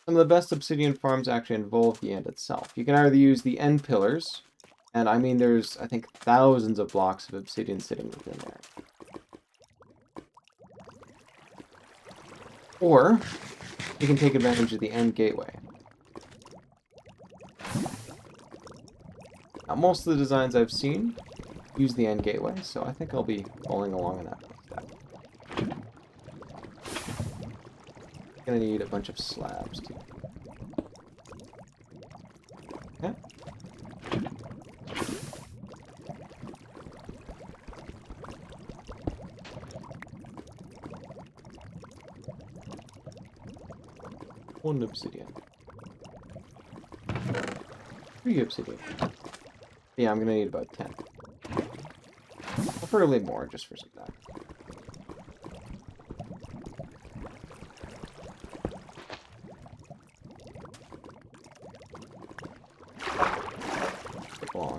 Some of the best obsidian farms actually involve the end itself. You can either use the end pillars, and I mean there's, I think, thousands of blocks of obsidian sitting within there. Or, you can take advantage of the end gateway. Now, most of the designs I've seen use the end gateway, so I think I'll be following along in that step. Gonna need a bunch of slabs too. Okay. One obsidian. 3 obsidian. Yeah, I'm gonna need about 10. Preferably more, just for some time.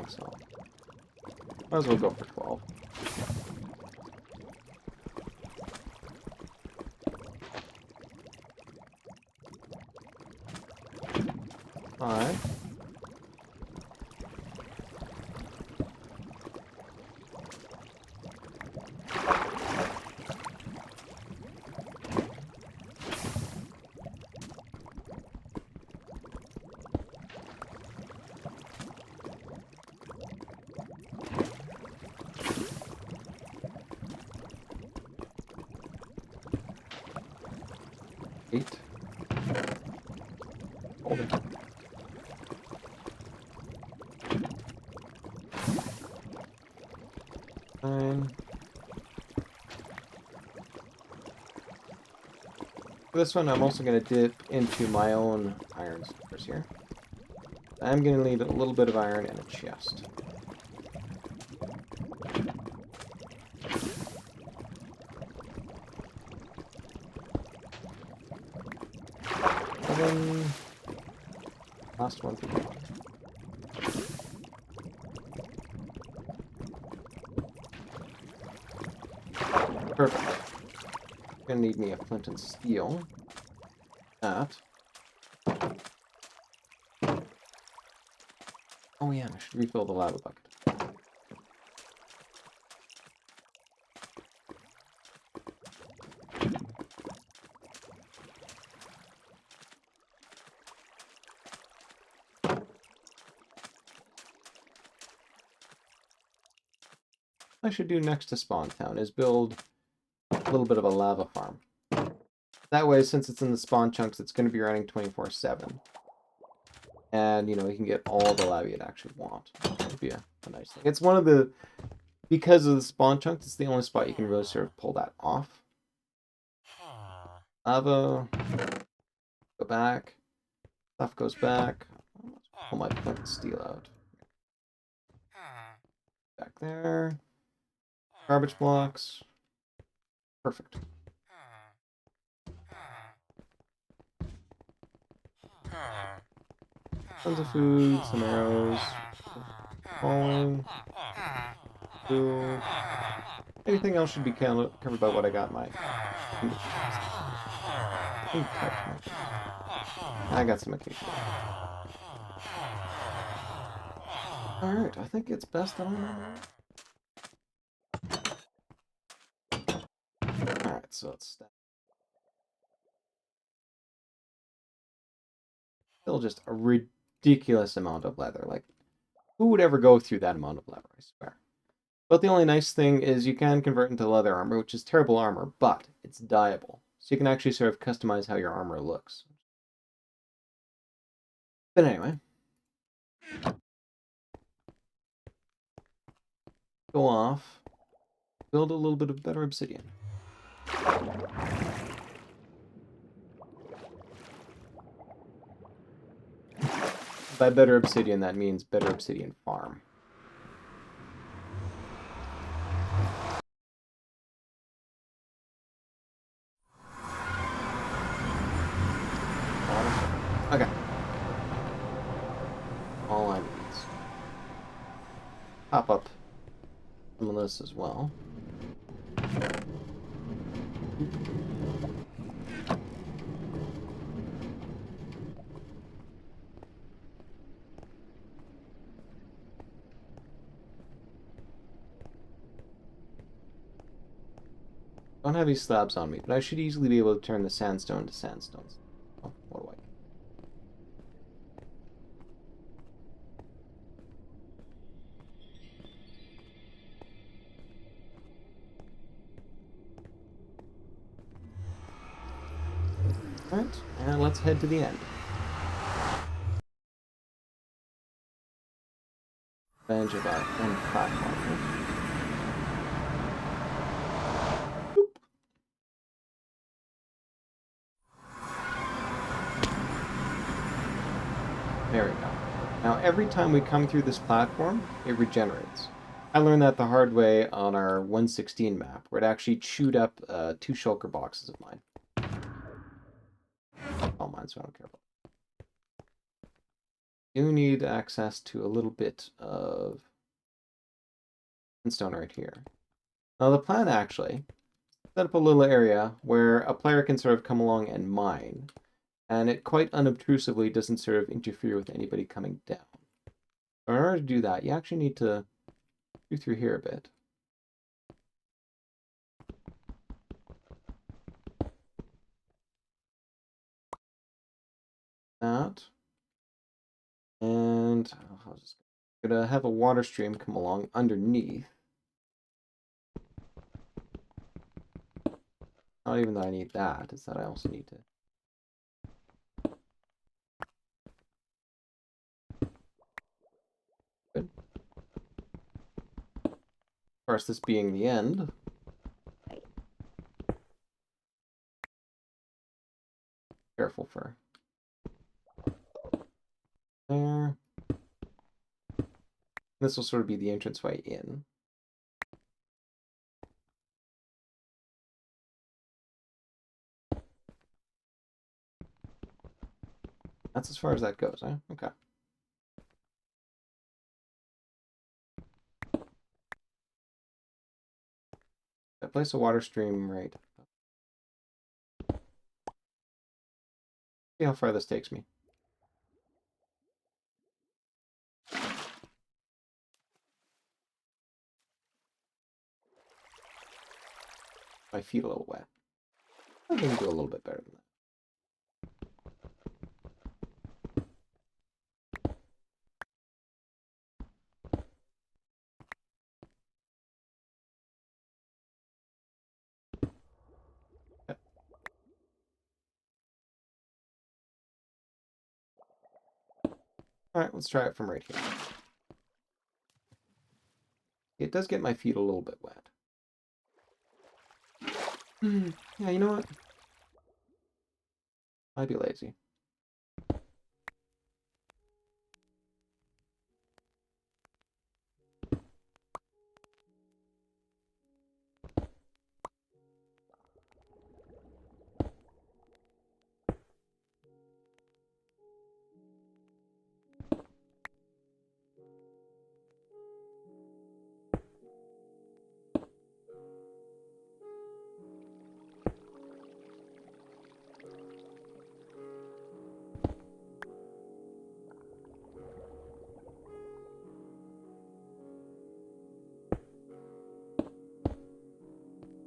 so might as well go for 12. Alright. Eight. Hold it. Nine. For this one, I'm also going to dip into my own iron stores here. I'm going to need a little bit of iron and a chest. Last one. Perfect. Gonna need me a flint and steel. That. Oh yeah, I should refill the lava bucket. I should do next to Spawn Town is build a little bit of a lava farm. That way, since it's in the spawn chunks, it's going to be running 24/7. And, you know, you can get all the lava you'd actually want. That'd be a nice thing. It's one of the... Because of the spawn chunks, it's the only spot you can really sort of pull that off. Lava. Go back. Stuff goes back. Pull my flint and steel out. Back there. Garbage blocks. Perfect. Tons of food, some arrows. Falling. Food. Anything else should be covered by what I got in my... I got some acacia. Alright, I think it's best that I'm on. Alright, so it's still just a ridiculous amount of leather. Like, who would ever go through that amount of leather, I swear. But the only nice thing is you can convert into leather armor, which is terrible armor, but it's dyeable. So you can actually sort of customize how your armor looks. But anyway. Go off. Build a little bit of better obsidian. By better obsidian, that means better obsidian farm. Okay. All I need is pop up some of this as well. Don't have these slabs on me, but I should easily be able to turn the sandstone to sandstone. Oh, what do I? Alright, and let's head to the end. Advantage of that and platform. There we go. Now every time we come through this platform, it regenerates. I learned that the hard way on our 116 map, where it actually chewed up 2 shulker boxes of mine. All mine, so I don't care about. do need access to a little bit of stone right here. Now the plan actually, set up a little area where a player can sort of come along and mine, and it quite unobtrusively doesn't sort of interfere with anybody coming down. So in order to do that, you actually need to go through here a bit. That. And I was just gonna have a water stream come along underneath. Not even that I need that, it's that I also need to. Good. Of course, this being the end. Careful for there. This will sort of be the entranceway in. That's as far as that goes, huh? Okay. I place a water stream right. See how far this takes me. My feet a little wet. I think we can do a little bit better than that. Alright, let's try it from right here. It does get my feet a little bit wet. Yeah, you know what? I'd be lazy.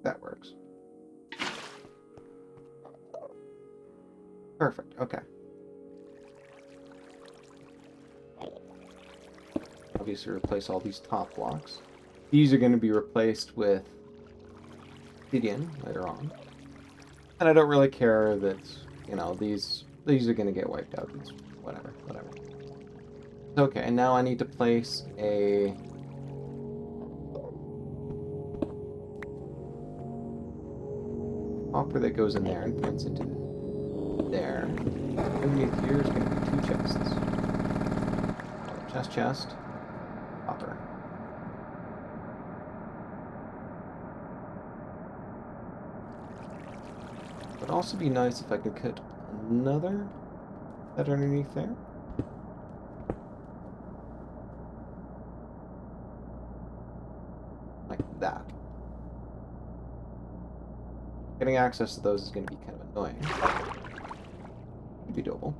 That works. Perfect, okay. Obviously replace all these top blocks. These are going to be replaced with obsidian later on. And I don't really care that, you know, these are going to get wiped out. It's whatever. Okay, and now I need to place a hopper that goes in there and points into there. Underneath here is going to be 2 chests. Chest, hopper. Would also be nice if I could cut another that underneath there. Like that. Getting access to those is going to be kind of annoying. Could be doable.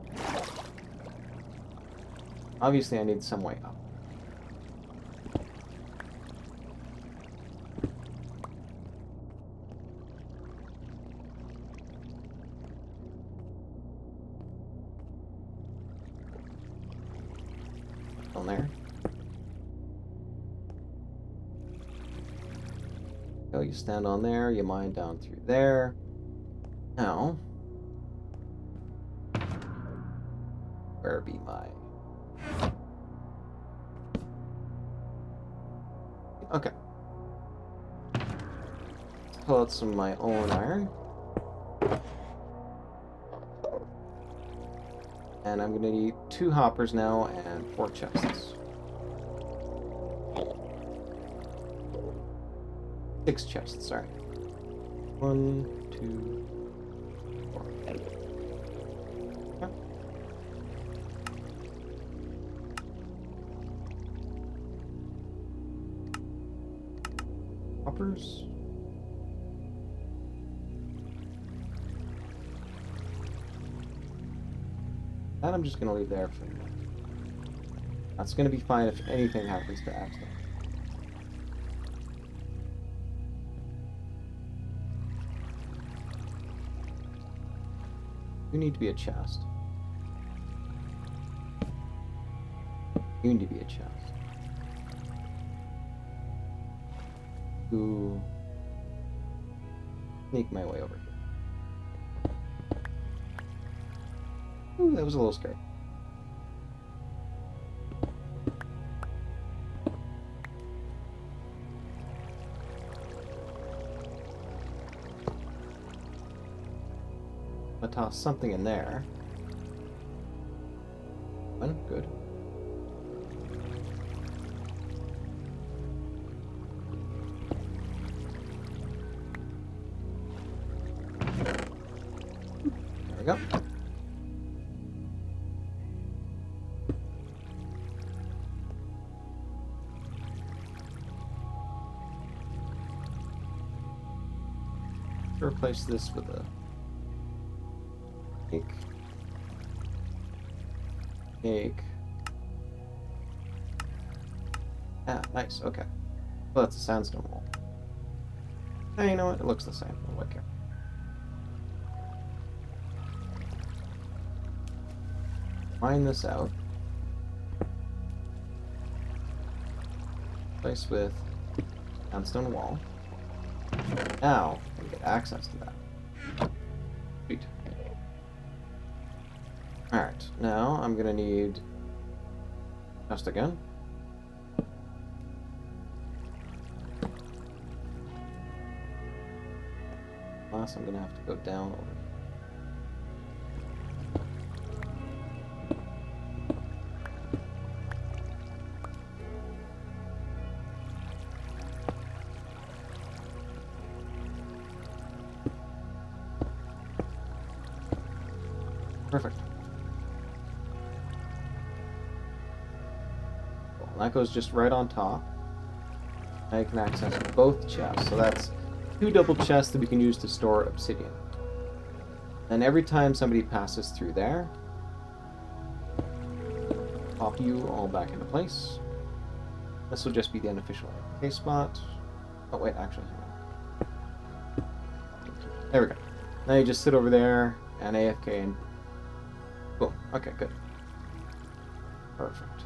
Obviously, I need some way up. Down there. So you stand on there, you mine down through there. Now, where be my... Okay. Pull out some of my own iron. And I'm going to need 2 hoppers now and 4 chests. 6 chests, sorry. 1, 2, 4. Okay. Hoppers. That I'm just gonna leave there for a minute. That's gonna be fine if anything happens to accident. You need to be a chest. You need to be a chest. To sneak my way over here. Ooh, that was a little scary. I'm gonna toss something in there. Good. There we go. Replace this with a cake. Ah, nice, okay. Well, that's a sandstone wall. Hey, you know what? It looks the same. What do I care? Mine this out. Place with sandstone wall. Now, I get access to that. Sweet. Alright, now I'm gonna need chest again. Last, I'm gonna have to go down over here. Perfect. Cool. That goes just right on top. Now you can access both chests. So that's 2 double chests that we can use to store obsidian. And every time somebody passes through there, pop you all back into place. This will just be the unofficial AFK spot. Oh wait, actually, hang on. There we go. Now you just sit over there and AFK and boom. Okay, good. Perfect.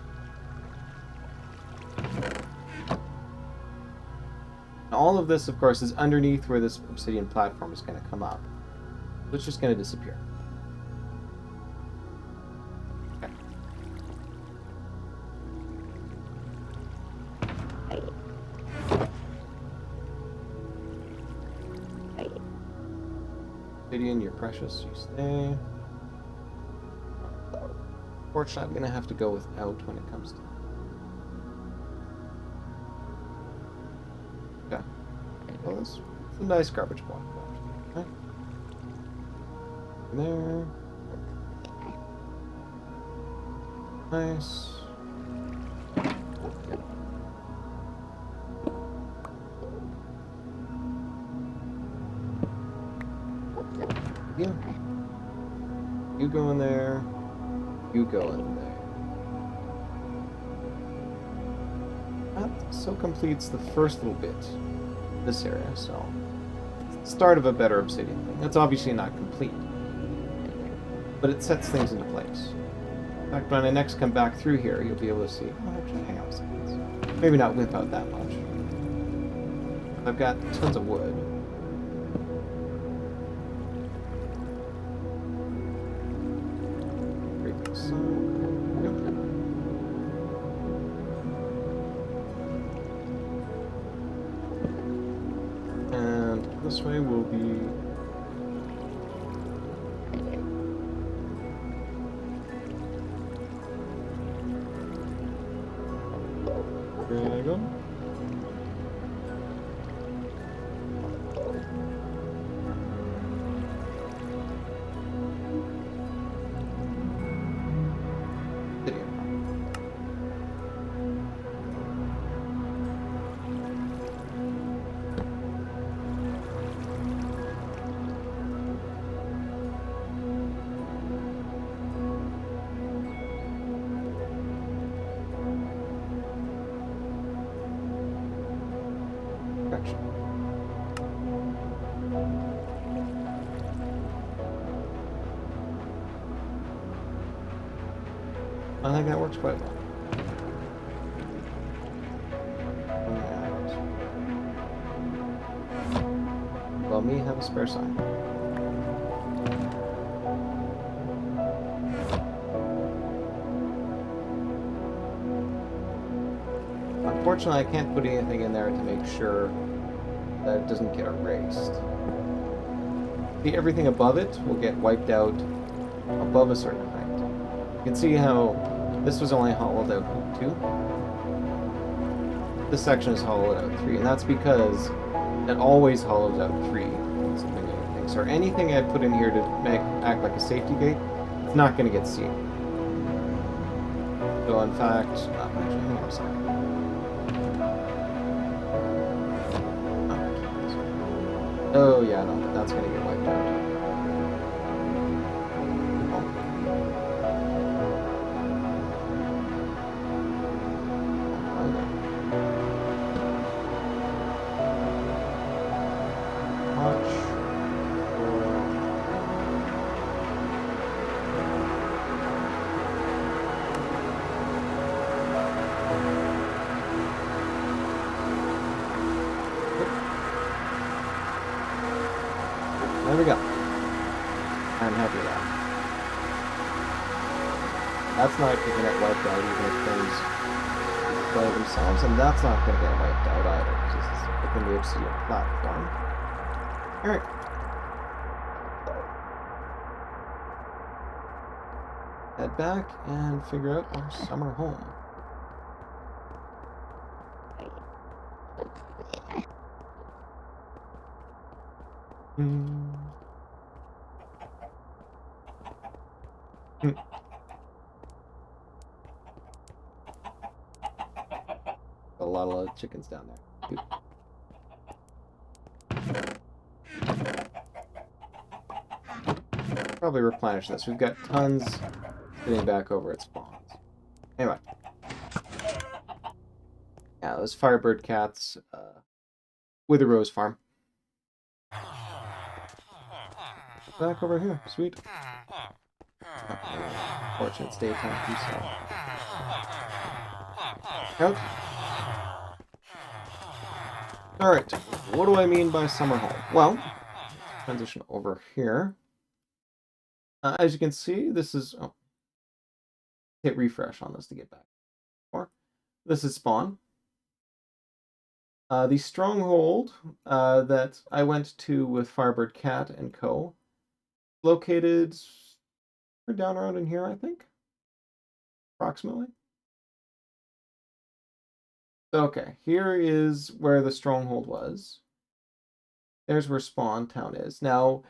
All of this, of course, is underneath where this obsidian platform is going to come up. So it's just going to disappear. Okay. Obsidian, you're precious. You stay. Unfortunately, I'm going to have to go without when it comes to... Okay. Well, it's a nice garbage block. Okay. There. Nice. Yeah. You go in there. You go in there. That so completes the first little bit. This area, so it's the start of a better obsidian thing. That's obviously not complete, but it sets things into place. In fact, when I next come back through here, you'll be able to see. Oh, actually, hang on a second. Maybe not whip out that much. I've got tons of wood. This way will be... Dragon. I think that works quite well. And well, me have a spare sign. Unfortunately, I can't put anything in there to make sure that it doesn't get erased. See, everything above it will get wiped out above a certain height. You can see how this was only hollowed out 2. This section is hollowed out 3, and that's because it always hollows out 3. So anything I put in here to act like a safety gate, it's not going to get seen. So in fact, actually, hang on a second. Oh yeah, no, but that's going to get wiped out. There we go. I'm happy with that. That's not going to get wiped out even if things play themselves, and that's not going to get wiped out either, because this is within the obsidian platform. Alright. Head back and figure out our summer home. A lot of chickens down there. Probably replenish this. We've got tons sitting back over at spawns. Anyway. Yeah, those firebird cats with a rose farm. Back over here. Sweet. Fortunate it's daytime too, so. Out. Alright, what do I mean by summer home? Well, transition over here. As you can see, this is... Oh, hit refresh on this to get back. This is spawn. The Stronghold that I went to with Firebird Cat and Co. Located down around in here, I think. Approximately. Okay, here is where the Stronghold was. There's where Spawn Town is. Now,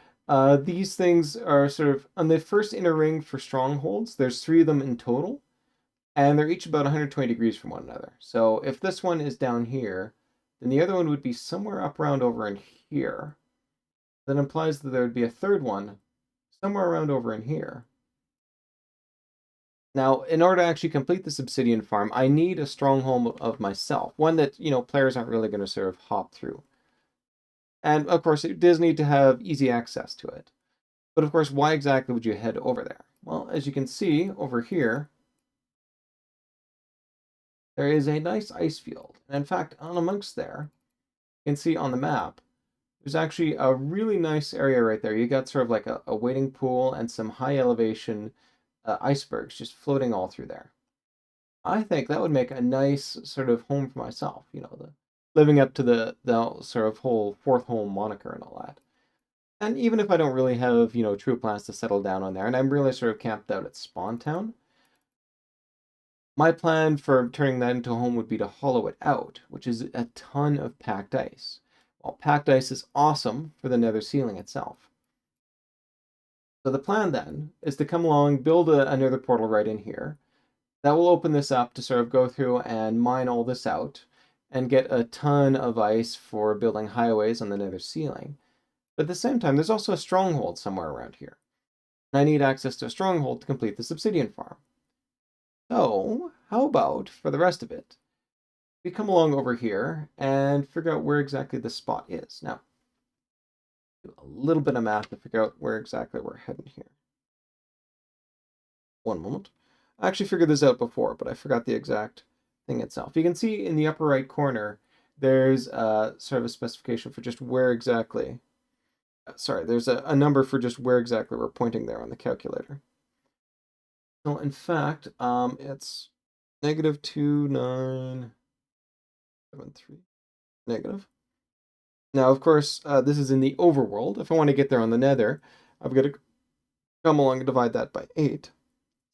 these things are sort of on the first inner ring for Strongholds. There's 3 of them in total, and they're each about 120 degrees from one another. So if this one is down here, then the other one would be somewhere up around over in here. That implies that there would be a third one somewhere around over in here. Now, in order to actually complete this obsidian farm, I need a stronghold of myself. One that, players aren't really going to sort of hop through. And, of course, it does need to have easy access to it. But, of course, why exactly would you head over there? Well, as you can see over here, there is a nice ice field. And, in fact, on amongst there, you can see on the map, there's actually a really nice area right there. You got sort of like a wading pool and some high elevation icebergs just floating all through there. I think that would make a nice sort of home for myself, living up to the sort of whole fourth home moniker and all that. And even if I don't really have, true plans to settle down on there, and I'm really sort of camped out at Spawn Town, my plan for turning that into a home would be to hollow it out, which is a ton of packed ice. Well, packed ice is awesome for the nether ceiling itself. So the plan then is to come along, build another portal right in here. That will open this up to sort of go through and mine all this out and get a ton of ice for building highways on the nether ceiling. But at the same time, there's also a stronghold somewhere around here. And I need access to a stronghold to complete this obsidian farm. So, how about, for the rest of it, we come along over here and figure out where exactly the spot is. Now, do a little bit of math to figure out where exactly we're heading here. One moment. I actually figured this out before, but I forgot the exact thing itself. You can see in the upper right corner, there's sort of a specification for just where exactly. Sorry, there's a number for just where exactly we're pointing there on the calculator. So in fact, it's -2973 negative. Now, of course, this is in the overworld. If I want to get there on the nether, I've got to come along and divide that by 8.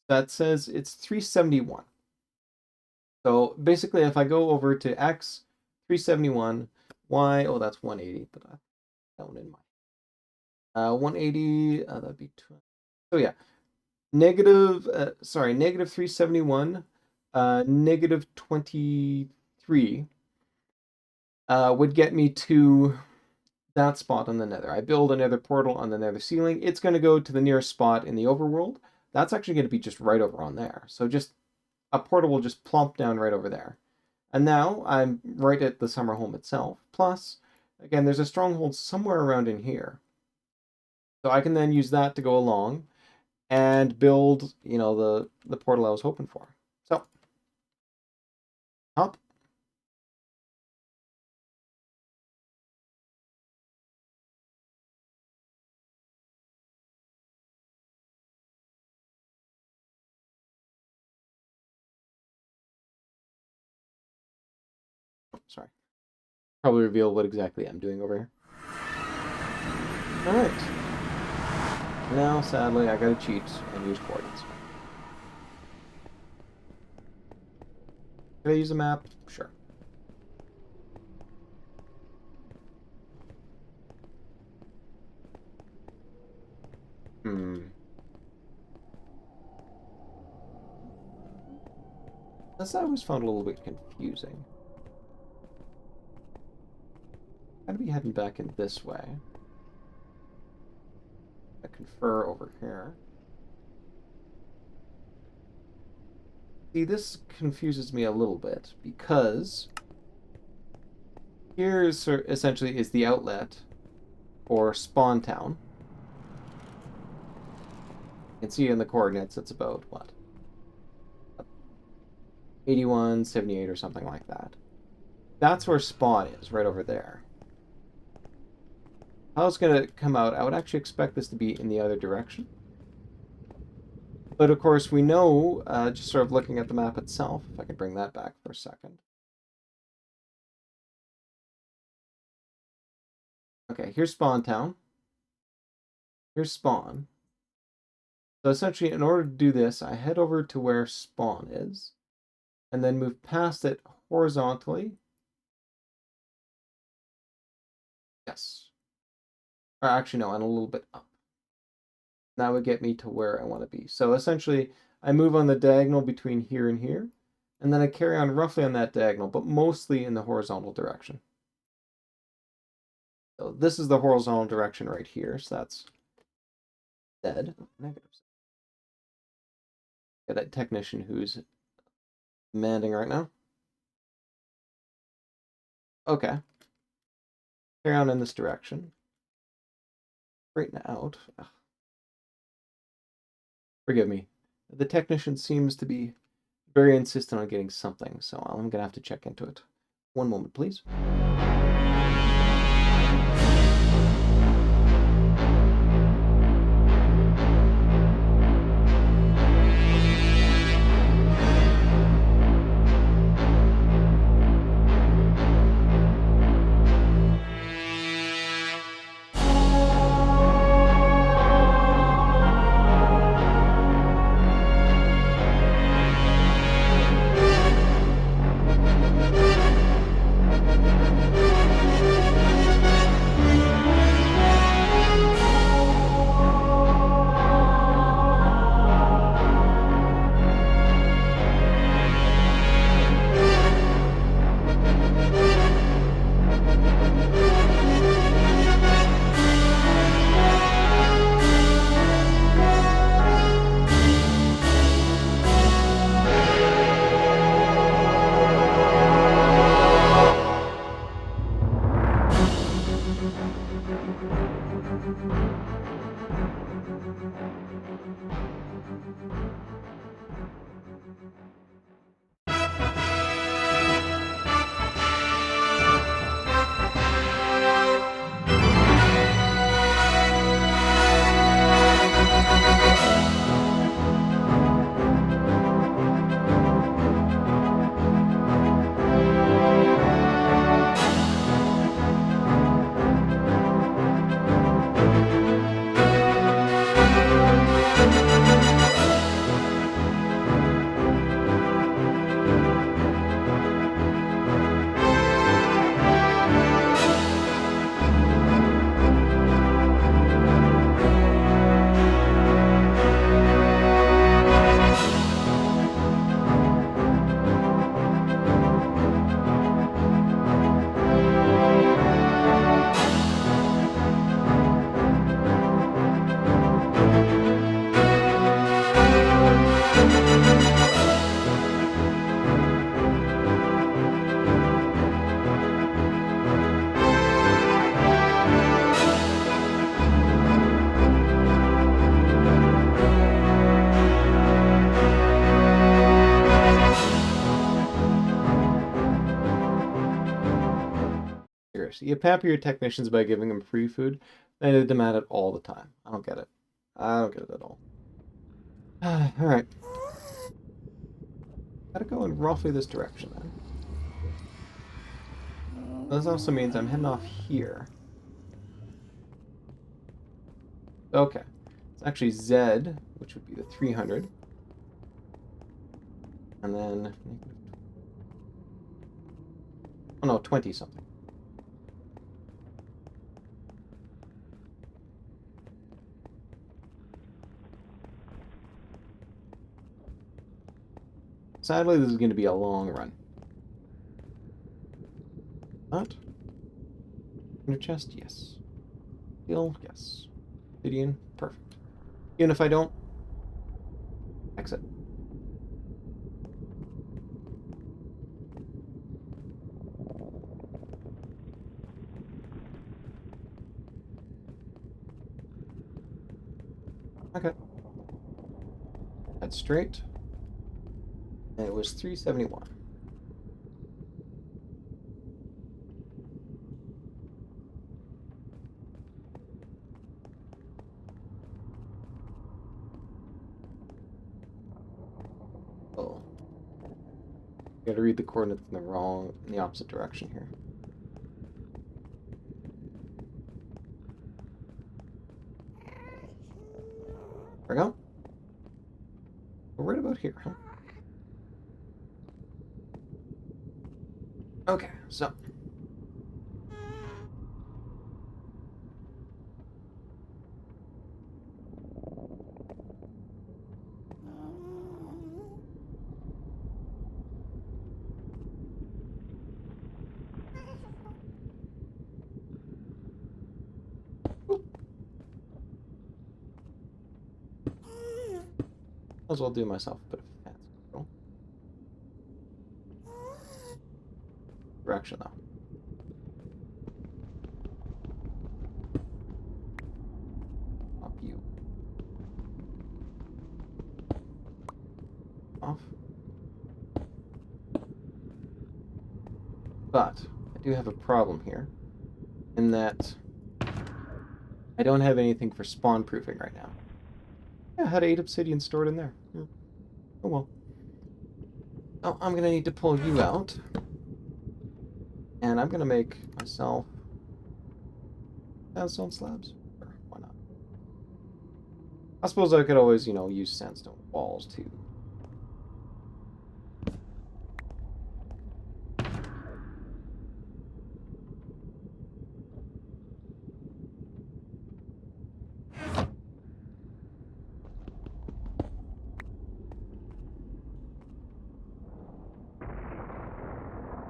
That says it's 371. So basically, if I go over to x, 371, y, oh, that's 180, but that one in mind. 180, that'd be 20. So yeah, negative 371, negative 23 would get me to that spot on the nether. I build another portal on the nether ceiling. It's going to go to the nearest spot in the overworld. That's actually going to be just right over on there. So just a portal will just plump down right over there. And now I'm right at the summer home itself. Plus, again, there's a stronghold somewhere around in here. So I can then use that to go along and build, the portal I was hoping for. So, hop. Sorry. Probably reveal what exactly I'm doing over here. All right. Now, sadly, I gotta cheat and use coordinates. Can I use a map? Sure. This I always found a little bit confusing. Gotta be heading back in this way. I confer over here. See, this confuses me a little bit because here is essentially is the outlet for Spawn Town. You can see in the coordinates it's about what? 81, 78 or something like that. That's where Spawn is, right over there. How it's going to come out, I would actually expect this to be in the other direction. But of course, we know, just sort of looking at the map itself, if I could bring that back for a second. Okay, here's Spawn Town. Here's Spawn. So essentially, in order to do this, I head over to where Spawn is, and then move past it horizontally. Yes. Or actually, no, and a little bit up. That would get me to where I want to be. So essentially, I move on the diagonal between here and here, and then I carry on roughly on that diagonal, but mostly in the horizontal direction. So this is the horizontal direction right here, so that's dead. Negatives. Got a technician who's demanding right now. Okay. Carry on in this direction. Straighten out. Ugh. Forgive me. The technician seems to be very insistent on getting something, so I'm going to have to check into it. One moment, please. So you pamper your technicians by giving them free food, and they demand it all the time. I don't get it. I don't get it at all. Alright. Gotta go in roughly this direction then. This also means I'm heading off here. Okay. It's actually Z, which would be the 300. And then... oh no, 20 something. Sadly, this is going to be a long run. Not. Inner chest, yes. Steel, yes. Obsidian, perfect. Even if I don't, exit. Okay. Head straight. And it was 371. Oh. Gotta read the coordinates in the opposite direction here. There we go. We're right about here, huh? Okay, so. Might as well do myself a bit of fancy control. Direction, though. Up you. Off. But I do have a problem here, in that I don't have anything for spawn proofing right now. Yeah, I had 8 obsidian stored in there. Yeah. Oh well. Oh, I'm gonna need to pull you out. And I'm gonna make myself sandstone slabs. Sure, why not? I suppose I could always, use sandstone walls too.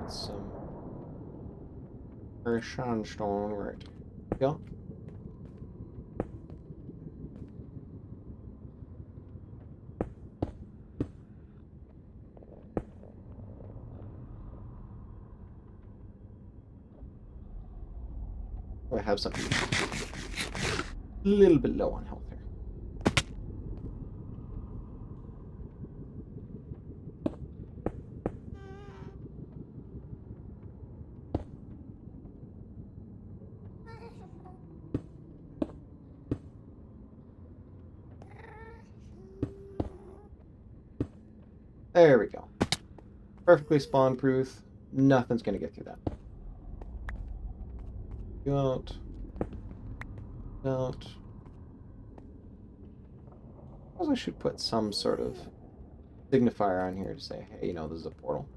Some sandstone, right? Yeah. I have something a little bit low on health here. There we go. Perfectly spawn proof. Nothing's gonna get through that. Go out. Out. I suppose I should put some sort of signifier on here to say, hey, this is a portal.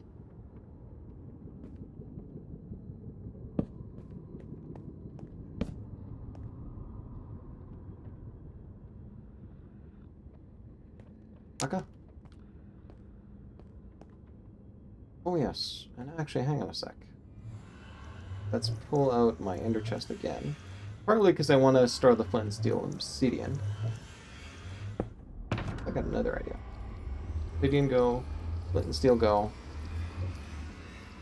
Okay. Oh yes, and actually, hang on a sec. Let's pull out my ender chest again. Partly because I want to store the flint and steel and obsidian. I got another idea. Obsidian go, flint and steel go.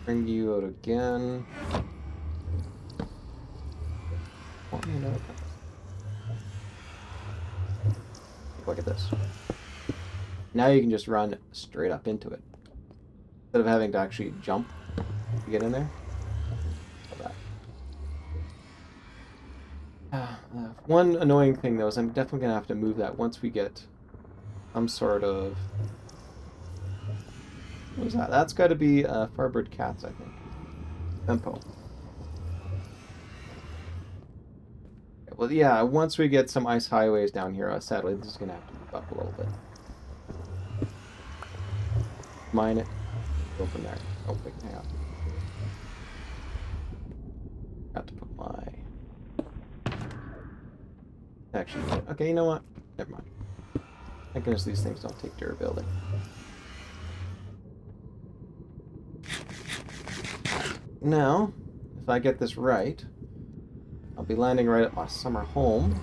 Bring you out again. Look at this. Now you can just run straight up into it. Instead of having to actually jump to get in there. Like that. One annoying thing, though, is I'm definitely going to have to move that once we get some sort of... What was that? That's got to be Firebird Cats, I think. Tempo. Okay, well, yeah, once we get some ice highways down here, sadly, this is going to have to move up a little bit. Mine it. Go from there. Oh, wait, hang on. Got to put my... Actually, okay, you know what? Never mind. Thank goodness these things don't take durability. Now, if I get this right, I'll be landing right at my summer home.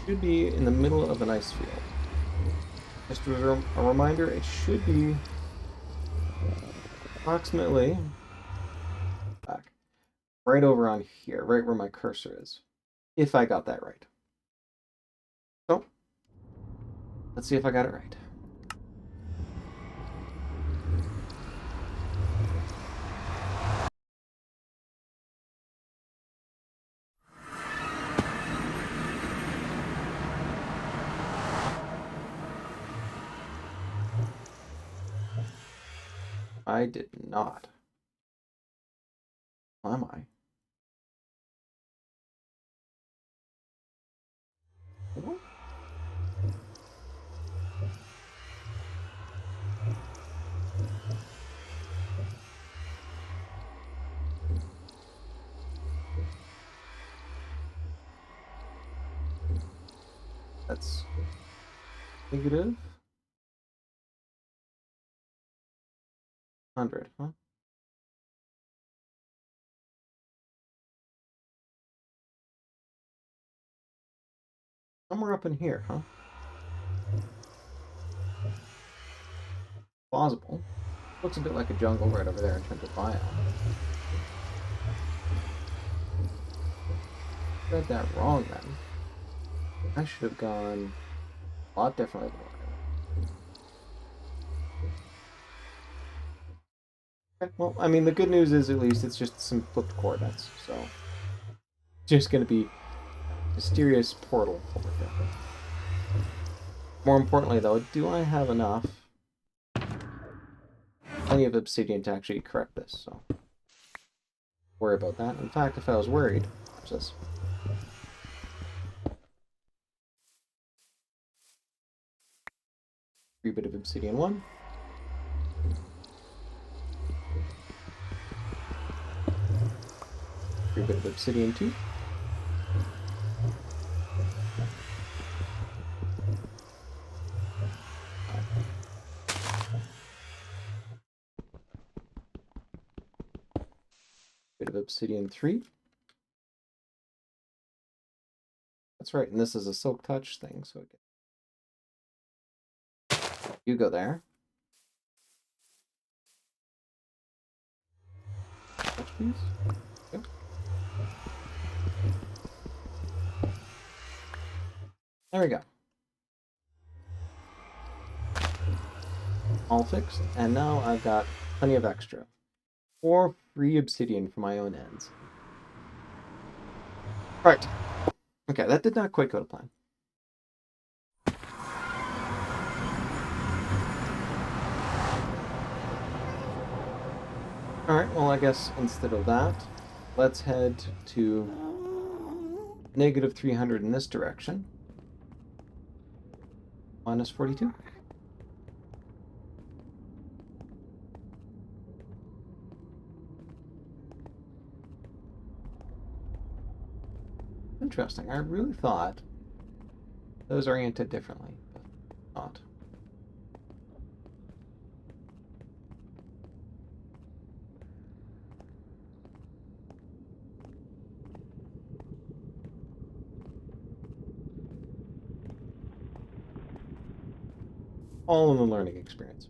Should be in the middle of an ice field. Just a reminder, it should be approximately back right over on here, right where my cursor is. If I got that right. So, let's see if I got it right. I did not. Well, am I? What? That's negative 100, huh? Somewhere up in here, huh? Plausible. Looks a bit like a jungle right over there in terms of biome. Read that wrong then. I should have gone a lot differently than what I went. Okay, well, I mean, the good news is at least it's just some flipped coordinates, so just going to be mysterious portal over here. More importantly, though, do I have enough? Plenty of obsidian to actually correct this, so worry about that. In fact, if I was worried, watch this. Free bit of obsidian 1. Free bit of obsidian 2. Bit of obsidian 3. That's right, and this is a silk touch thing, so you go there. Touch, please. Yep. There we go. All fixed, and now I've got plenty of extra. 4 free obsidian for my own ends. Alright. Okay, that did not quite go to plan. Alright, well, I guess instead of that, let's head to negative 300 in this direction. Minus 42. Interesting. I really thought those oriented differently, but not. All in the learning experience.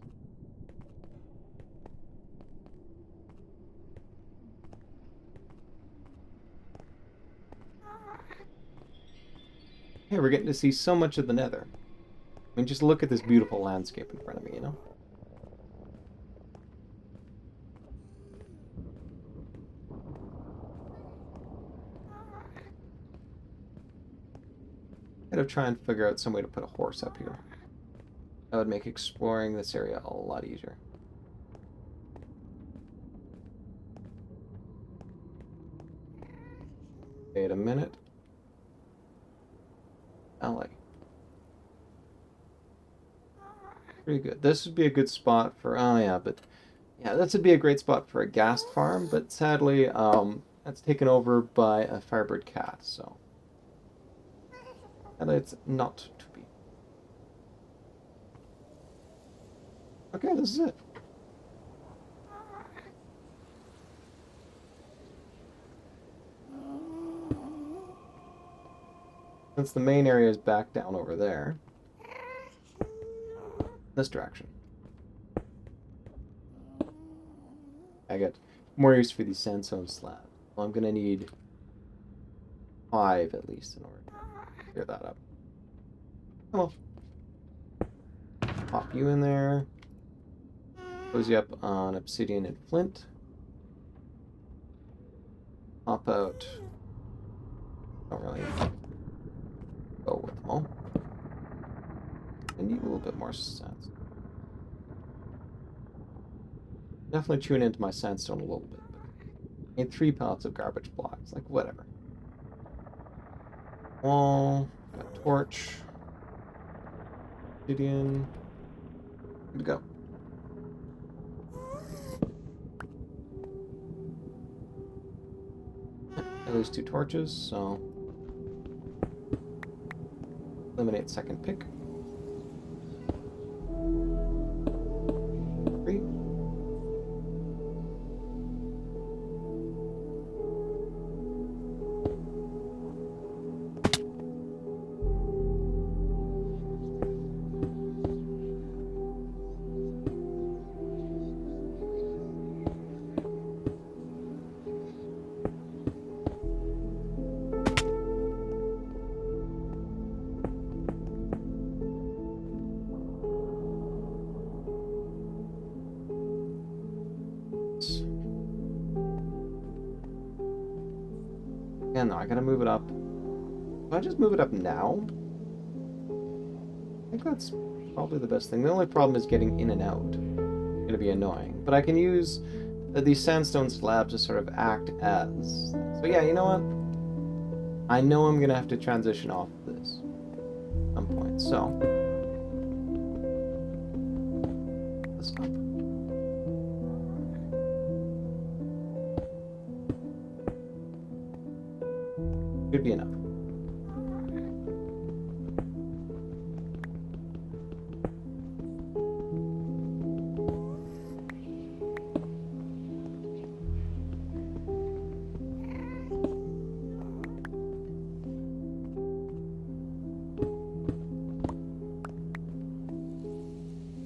Hey, we're getting to see so much of the Nether. I mean, just look at this beautiful landscape in front of me, you know? gotta try and figure out some way to put a horse up here. That would make exploring this area a lot easier. Wait a minute. LA. Pretty good. This would be a good spot for... Oh, yeah, but... Yeah, this would be a great spot for a ghast farm, but sadly, that's taken over by a firebird cat, so... And it's not to be. Okay, this is it. Since the main area is back down over there, this direction. I got more use for these sandstone slabs. Well, I'm gonna need 5 at least in order to clear that up. Oh well. Pop you in there. Close you up on obsidian and flint. Pop out. Don't really go with them all. I need a little bit more sense. Definitely tune into my sandstone a little bit. I need 3 pallets of garbage blocks. Like, whatever. Wall. Got torch. Obsidian. Good to go. At least 2 torches, so... Eliminate second pick. 3. Yeah, no, I gotta move it up. Do I just move it up now? I think that's probably the best thing. The only problem is getting in and out. It's gonna be annoying. But I can use these sandstone slabs to sort of act as... So yeah, you know what? I know I'm gonna have to transition off this at some point, so... This up. Should be enough.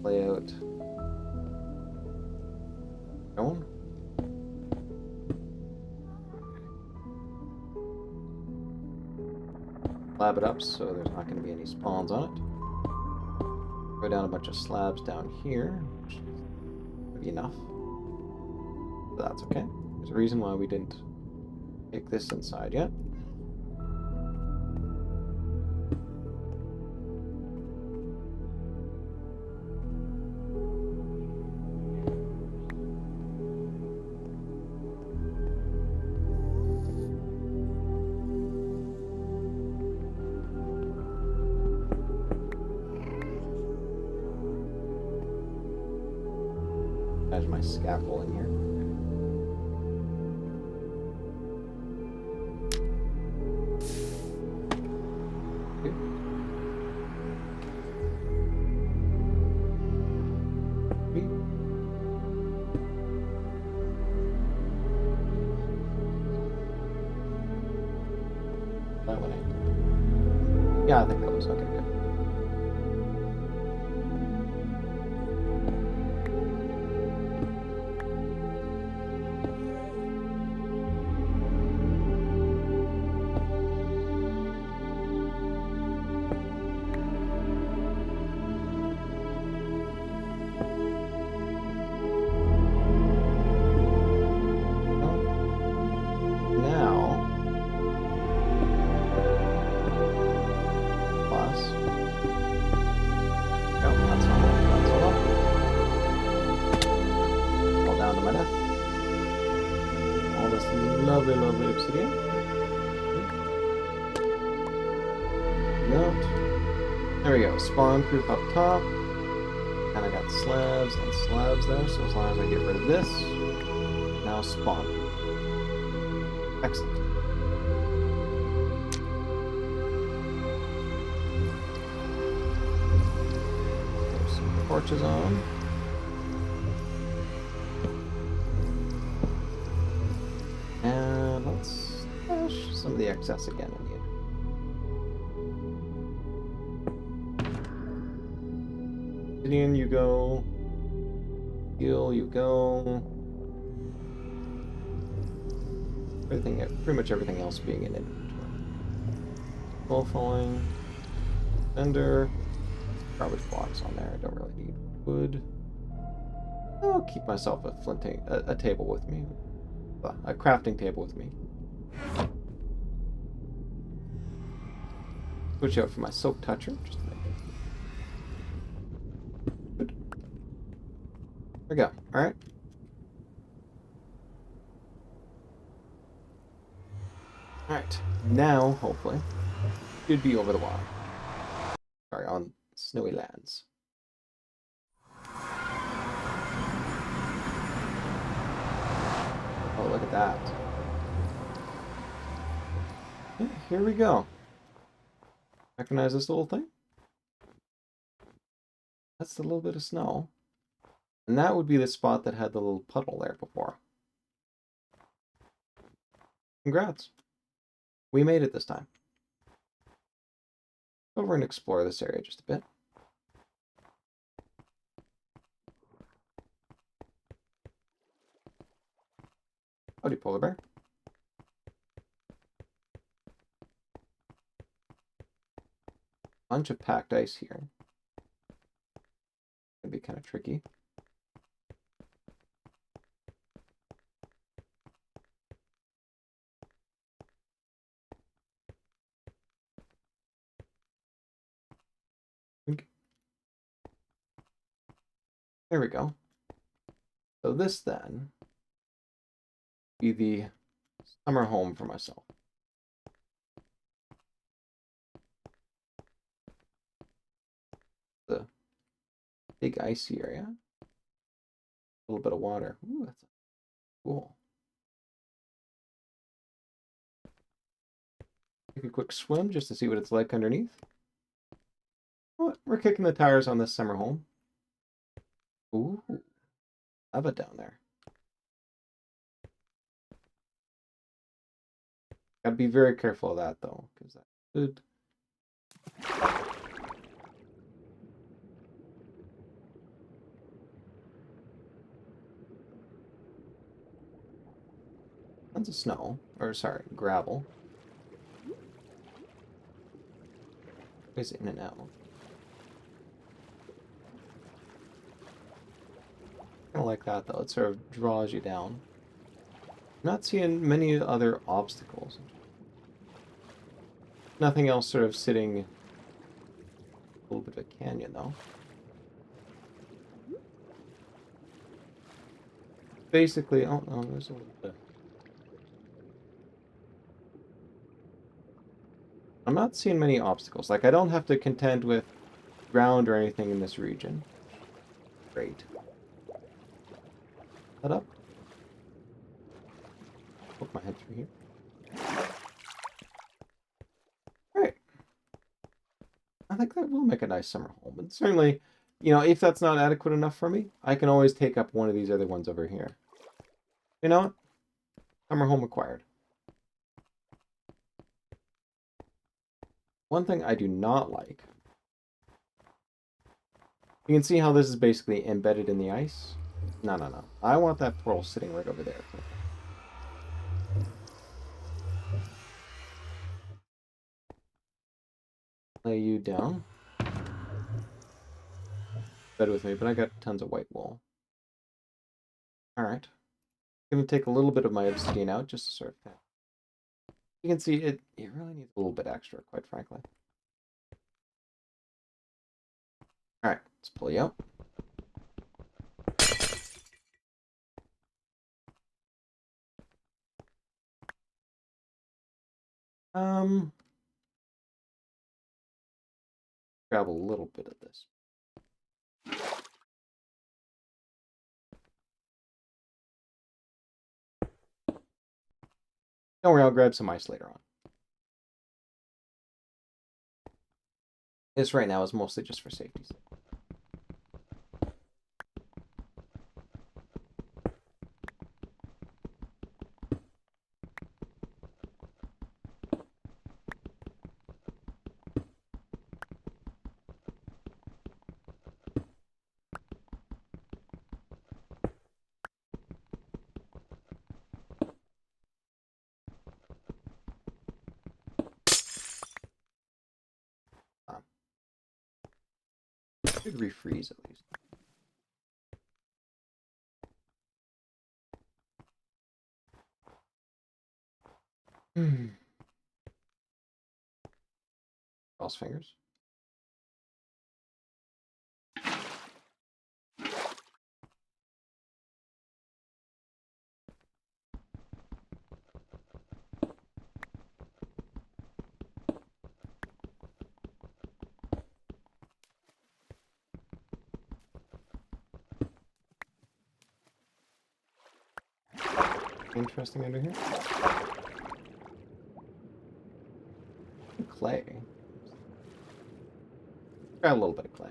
Layout. Going. Slab it up so there's not going to be any spawns on it. Go down a bunch of slabs down here, which should be enough. But that's okay. There's a reason why we didn't take this inside yet. There's my scaffold in here. Good. Sweet. That one in. Yeah, I think that was okay. Good. this lovely, lovely obsidian. Note. There we go. Spawn proof up top. And I got slabs and slabs there, so as long as I get rid of this, now spawn proof. Excellent. There's some torches on. And let's stash some of the excess again in here. Obsidian, you go. Heal, you go. Everything, pretty much everything else being in inventory. Full falling. Fender. Garbage blocks on there. I don't really need wood. I'll keep myself a flinting, a table with me. A crafting table with me. Switch out for my silk toucher, just to make it. Good. There we go. Alright. Alright. Now, hopefully, should be over the water. Sorry, on snowy lands. Oh, look at that. Yeah, here we go. Recognize this little thing? That's the little bit of snow. And that would be the spot that had the little puddle there before. Congrats. We made it this time. Over and explore this area just a bit. Howdy, polar bear. Bunch of packed ice here. Gonna be kind of tricky. There we go. So this then be the summer home for myself. The big icy area. A little bit of water. Ooh, that's cool. Take a quick swim just to see what it's like underneath. Well, we're kicking the tires on this summer home. Ooh, lava down there. Gotta be very careful of that though, because that could. Tons of snow, or sorry, gravel. It's in and out. Kind of like that though. It sort of draws you down. I'm not seeing many other obstacles. Nothing else sort of sitting a little bit of a canyon though. Basically, oh no, there's a little bit. I'm not seeing many obstacles. Like, I don't have to contend with ground or anything in this region. Great. That up. Poke my head through here. Alright. I think that will make a nice summer home. And certainly, you know, if that's not adequate enough for me, I can always take up one of these other ones over here. You know what? Summer home acquired. One thing I do not like. You can see how this is basically embedded in the ice. No, no, no. I want that portal sitting right over there. Lay you down. Bed with me, but I got tons of white wool. Alright. I'm going to take a little bit of my obsidian out just to sort of... You can see it really needs a little bit extra, quite frankly. Alright, let's pull you out. Um, grab a little bit of this. Don't worry, I'll grab some ice later on. This right now is mostly just for safety. Should refreeze at least. Cross fingers. Interesting under here. Clay. Grab a little bit of clay.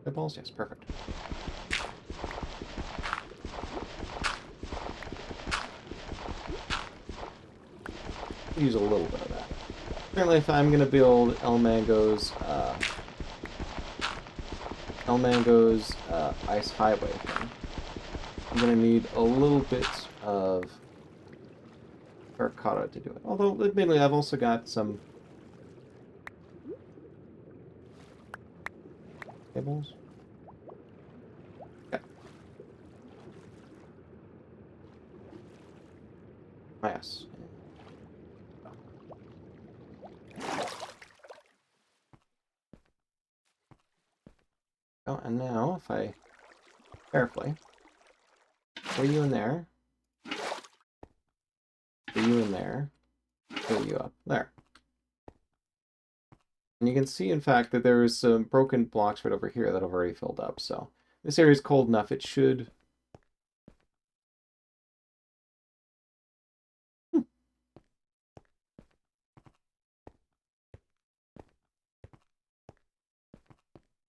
The balls, yes, perfect. Use a little bit of that. Apparently, if I'm gonna build Elmango's ice highway thing, I'm gonna need a little bit of terracotta to do it. Although, admittedly, I've also got some tables. Okay. Yes. Oh, and now, if I carefully put you in there, put you in there, put you up there. And you can see, in fact, that there's some broken blocks right over here that have already filled up. So this area is cold enough, it should...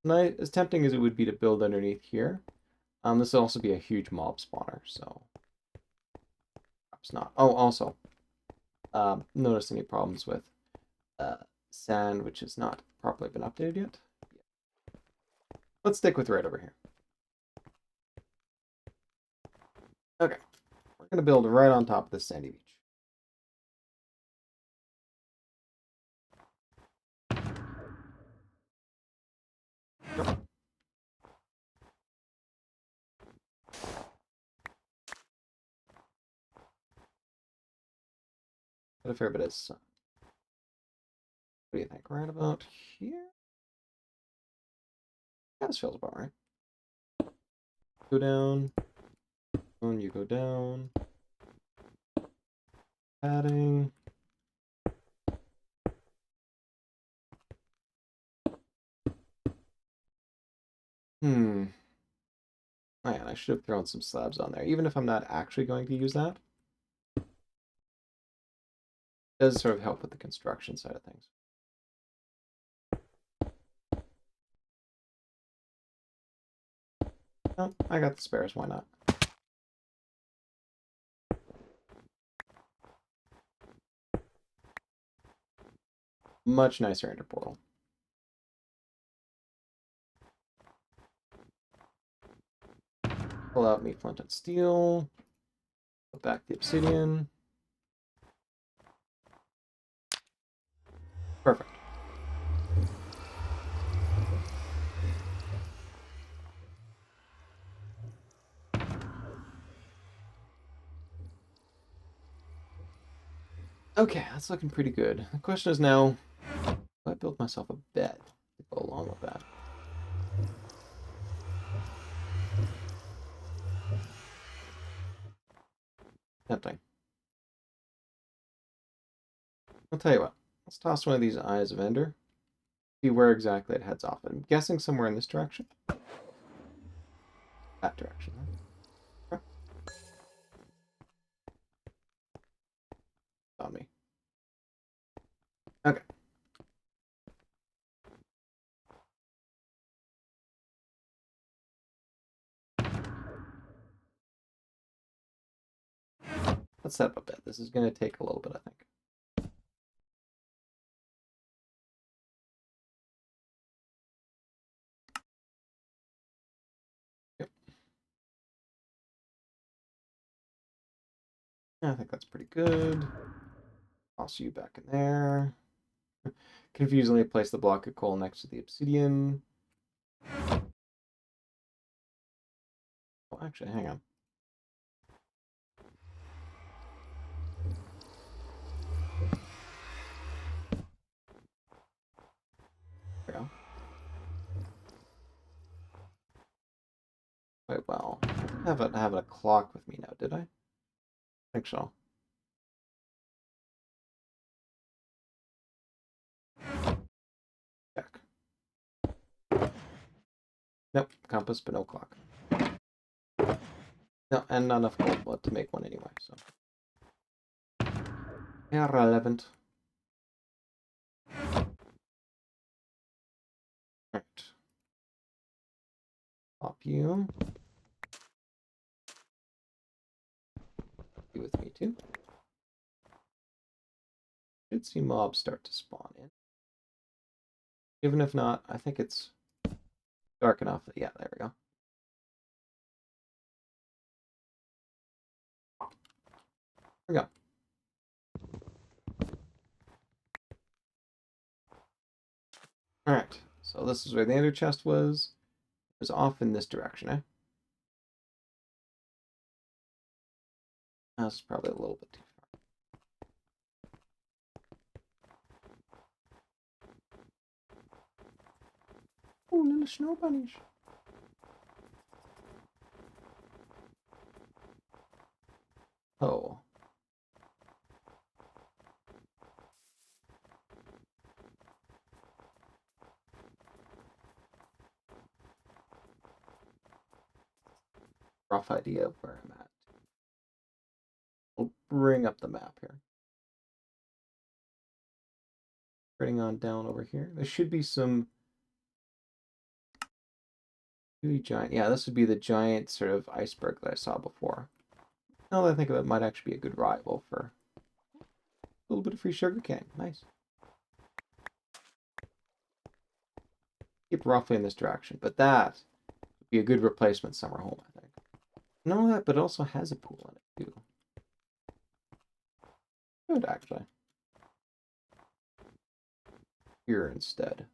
As tempting as it would be to build underneath here, this will also be a huge mob spawner, so perhaps not. Oh, also, notice any problems with sand, which has not properly been updated yet. Let's stick with right over here. Okay, we're going to build right on top of this sandy beach. Got a fair bit of sun. What do you think? Right about here? Yeah, this feels about right. Go down. And you go down. Adding. Oh yeah, I should have thrown some slabs on there. Even if I'm not actually going to use that, it does sort of help with the construction side of things. Oh, I got the spares, why not? Much nicer ender portal. Pull out meat, flint, and steel. Put back the obsidian. Perfect. Okay, that's looking pretty good. The question is now, do I build myself a bed to go along with that? tempting. I'll tell you what. Let's toss one of these Eyes of Ender. See where exactly it heads off. I'm guessing somewhere in this direction. That direction. Huh? On me. Okay. Let's set up a bit. This is going to take a little bit, I think. Yep. I think that's pretty good. Toss you back in there. Confusingly place the block of coal next to the obsidian. Oh, actually, hang on. There we go. Quite well. I didn't have a clock with me now, did I? I think so. Check. Nope, compass, but no clock. No, and not enough gold but to make one anyway, so. Irrelevant. Alright. Pop you. You with me too. Should see mobs start to spawn in. Even if not, I think it's dark enough that, yeah, there we go. There we go. Alright, so this is where the ender chest was. It was off in this direction, eh? That's probably a little bit too far. Oh, little snow bunnies. Oh. Rough idea of where I'm at. We'll bring up the map here. Turning on down over here. There should be some really giant. Yeah, this would be the giant sort of iceberg that I saw before. Now that I think of it, might actually be a good rival for a little bit of free sugarcane. Nice. Keep roughly in this direction, but that would be a good replacement summer home, I think. No, that, but it also has a pool in it too. Good, actually. Here instead.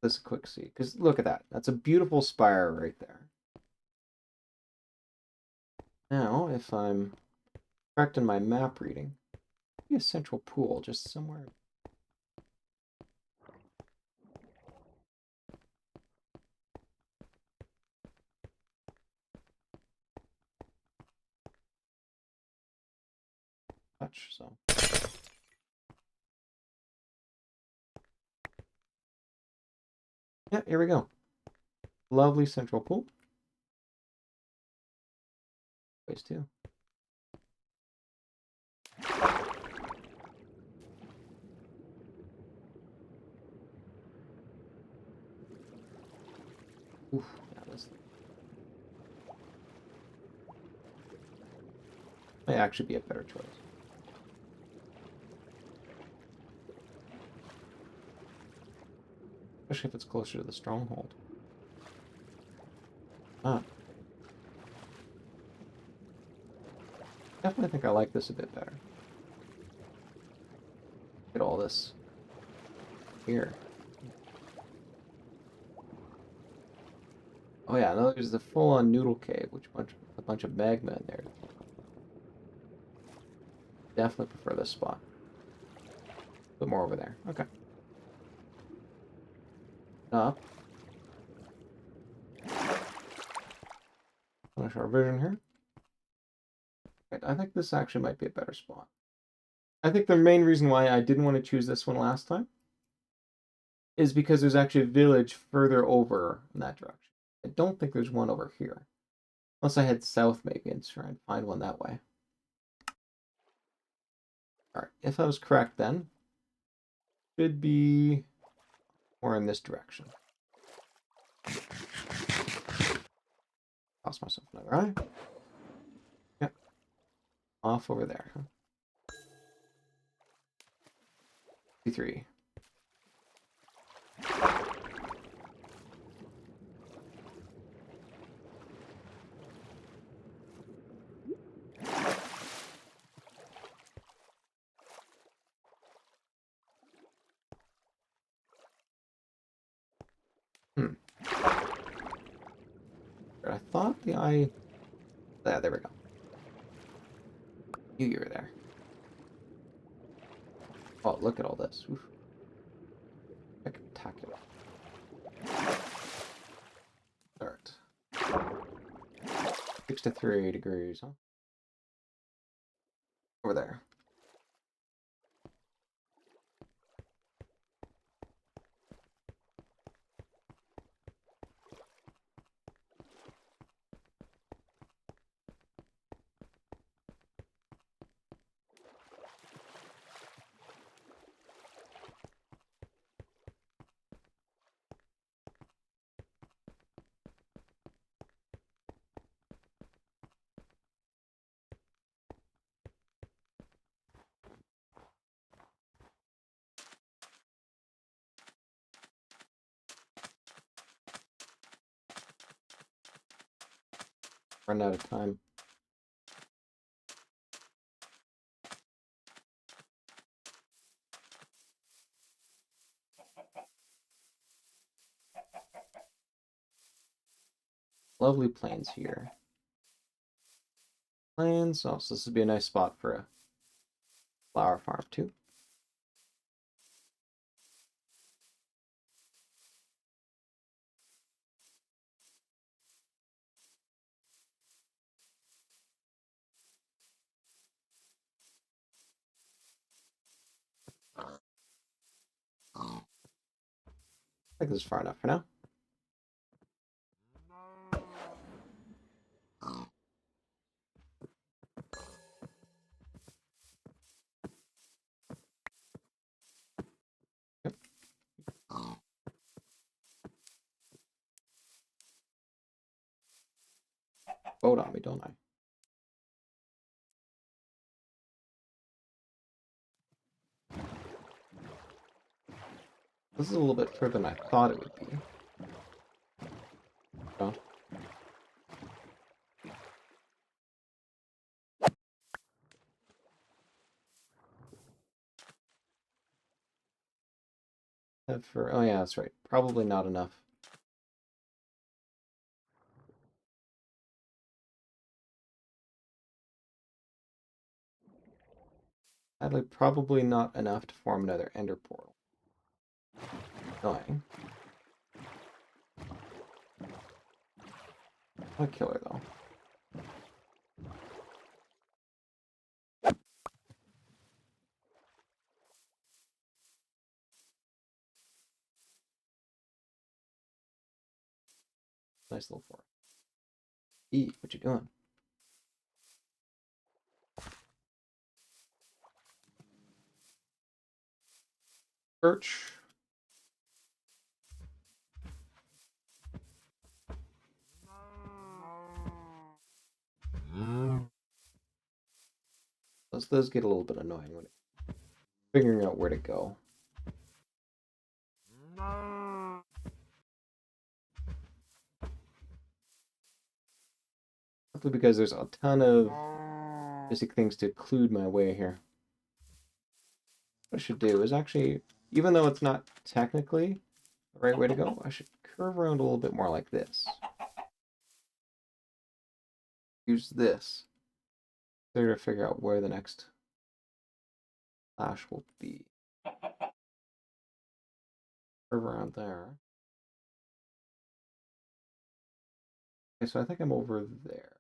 This quick see, because look at that. That's a beautiful spire right there. Now, if I'm correct in my map reading, be a central pool just somewhere. Touch, so. Yeah, here we go. Lovely central pool. Place two. Oof, yeah, this may actually be a better choice. Especially if it's closer to the stronghold. Ah. Definitely think I like this a bit better. Look at all this here. Oh yeah, no, there's the full-on noodle cave, which a bunch of magma in there. Definitely prefer this spot. A bit more over there. Okay. Up. I'm gonna finish our vision here. Right, I think this actually might be a better spot. I think the main reason why I didn't want to choose this one last time is because there's actually a village further over in that direction. I don't think there's one over here. Unless I head south maybe and try and find one that way. Alright, if I was correct then, should be more in this direction. Toss myself another eye. Yep. Off over there, huh? C3. I thought the eye... there we go. You were there. Oh, look at all this. Oof. Spectacular. Start. 6 to 3 degrees, huh? Over there. Run out of time. Lovely plains here. Plains. Oh, so this would be a nice spot for a flower farm too. I think this is far enough for now. Yep. Vote on me, don't I? This is a little bit further than I thought it would be. Don't. For, oh yeah, that's right. Probably not enough. Sadly, probably not enough to form another ender portal. Annoying. What a killer, though. Nice little forest. E, what you doing? Birch. Those get a little bit annoying when figuring out where to go. Simply because there's a ton of basic things to occlude my way here. What I should do is actually, even though it's not technically the right way to go, I should curve around a little bit more like this. Use this there to figure out where the next flash will be. Curve around there. Okay, so I think I'm over there.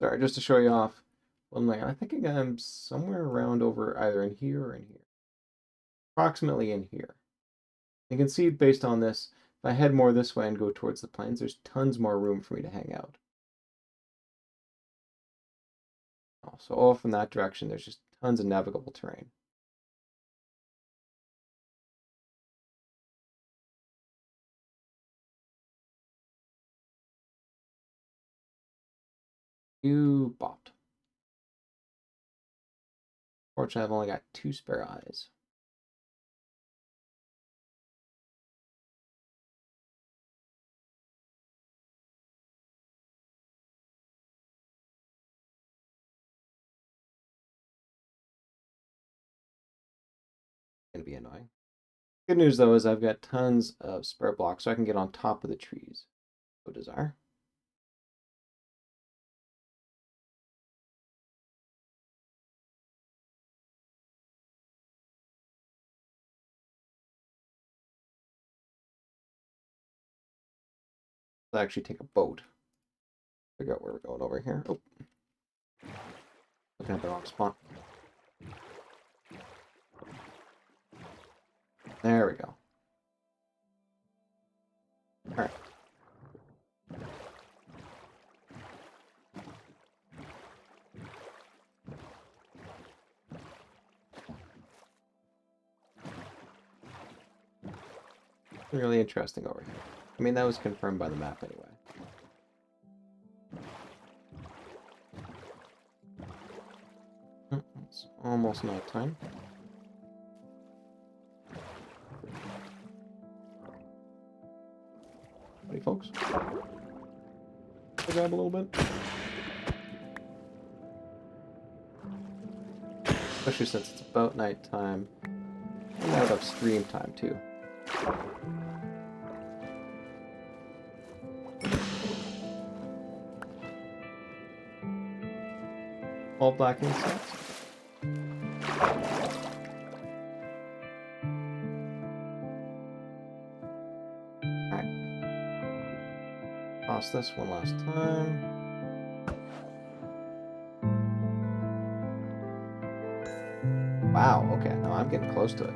Sorry, just to show you off one layer. I think I'm somewhere around over either in here or in here. Approximately in here. You can see based on this, if I head more this way and go towards the plains, there's tons more room for me to hang out. So off in that direction, there's just tons of navigable terrain. You bopped. Fortunately, I've only got 2 spare eyes. Gonna be annoying. Good news though is I've got tons of spare blocks, so I can get on top of the trees. So desire. Let's actually take a boat. Figure out where we're going over here. Oh, looking at the wrong spot. There we go. All right. Really interesting over here. I mean, that was confirmed by the map anyway. It's almost night time. Howdy, folks. Grab a little bit. Especially since it's about night time. And out of stream time, too. All black insects. Alright. Toss this one last time. Wow, okay, now I'm getting close to it.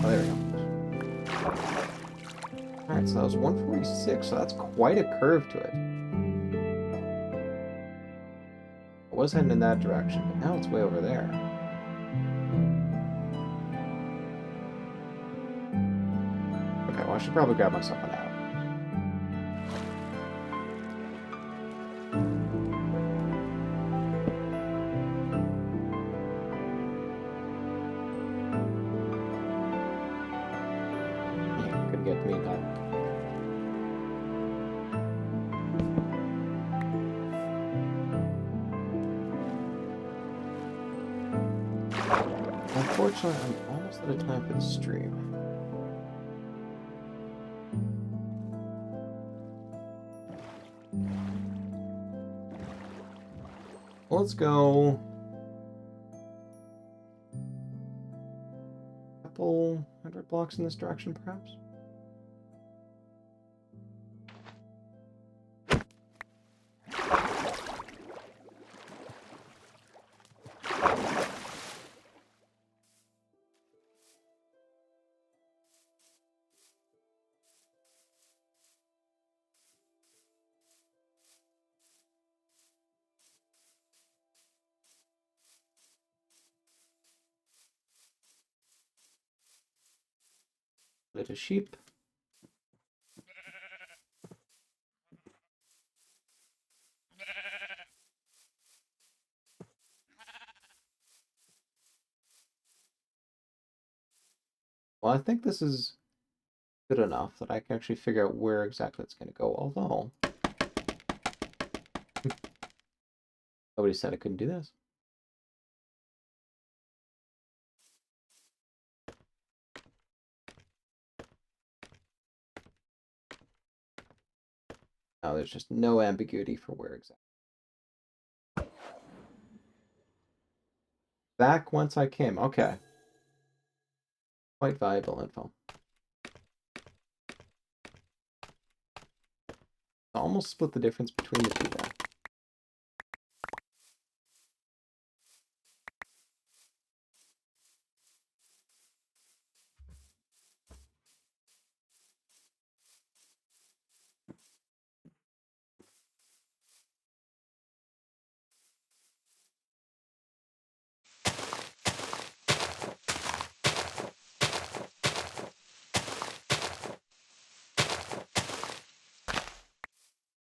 Oh, there we go. Alright, so that was 146, so that's quite a curve to it. I was heading in that direction, but now it's way over there. Okay, well I should probably grab myself an out. Yeah, could get me that. Unfortunately, I'm almost out of time for the stream. Well, let's go a couple 100 blocks in this direction, perhaps? Little sheep. Well, I think this is good enough that I can actually figure out where exactly it's going to go, although nobody said I couldn't do this. Oh, there's just no ambiguity for where exactly. Back whence I came. Okay. Quite valuable info. I almost split the difference between the two there.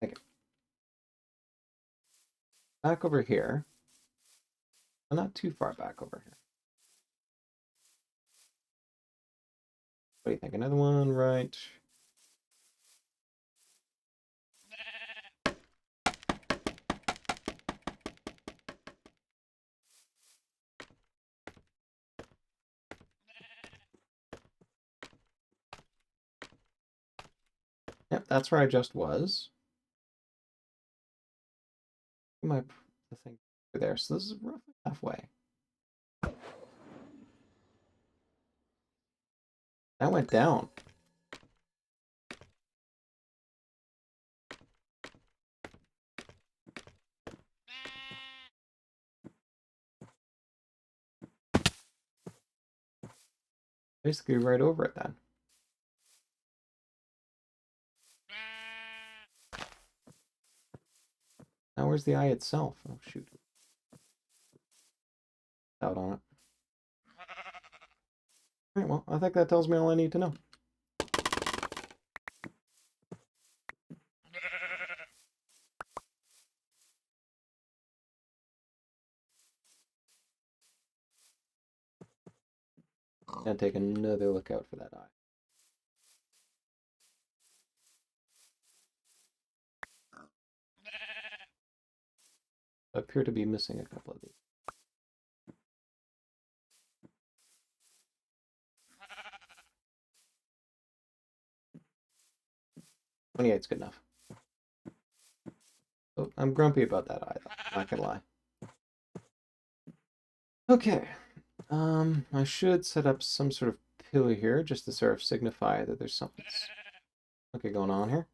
Okay. Back over here. Well, not too far back over here. What do you think? Another one, right? Yep, that's where I just was. My the thing there. So this is roughly halfway. That went down. Basically right over it then. Now where's the eye itself? Oh shoot. Out on it. Alright, well, I think that tells me all I need to know. Gonna take another look out for that eye. I appear to be missing a couple of these. 28's good enough. Oh, I'm grumpy about that eye, though. Not gonna lie. Okay. I should set up some sort of pillar here just to sort of signify that there's something okay going on here.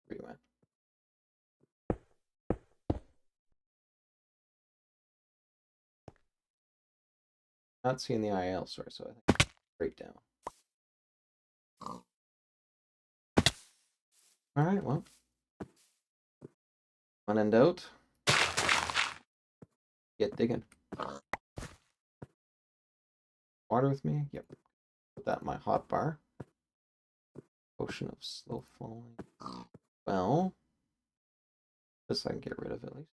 Where you went? Not seeing the eye elsewhere, so I think straight down. Alright, well. One end out. Get digging. Water with me? Yep. Put that in my hot bar. Potion of slow falling. Well, this I can get rid of at least.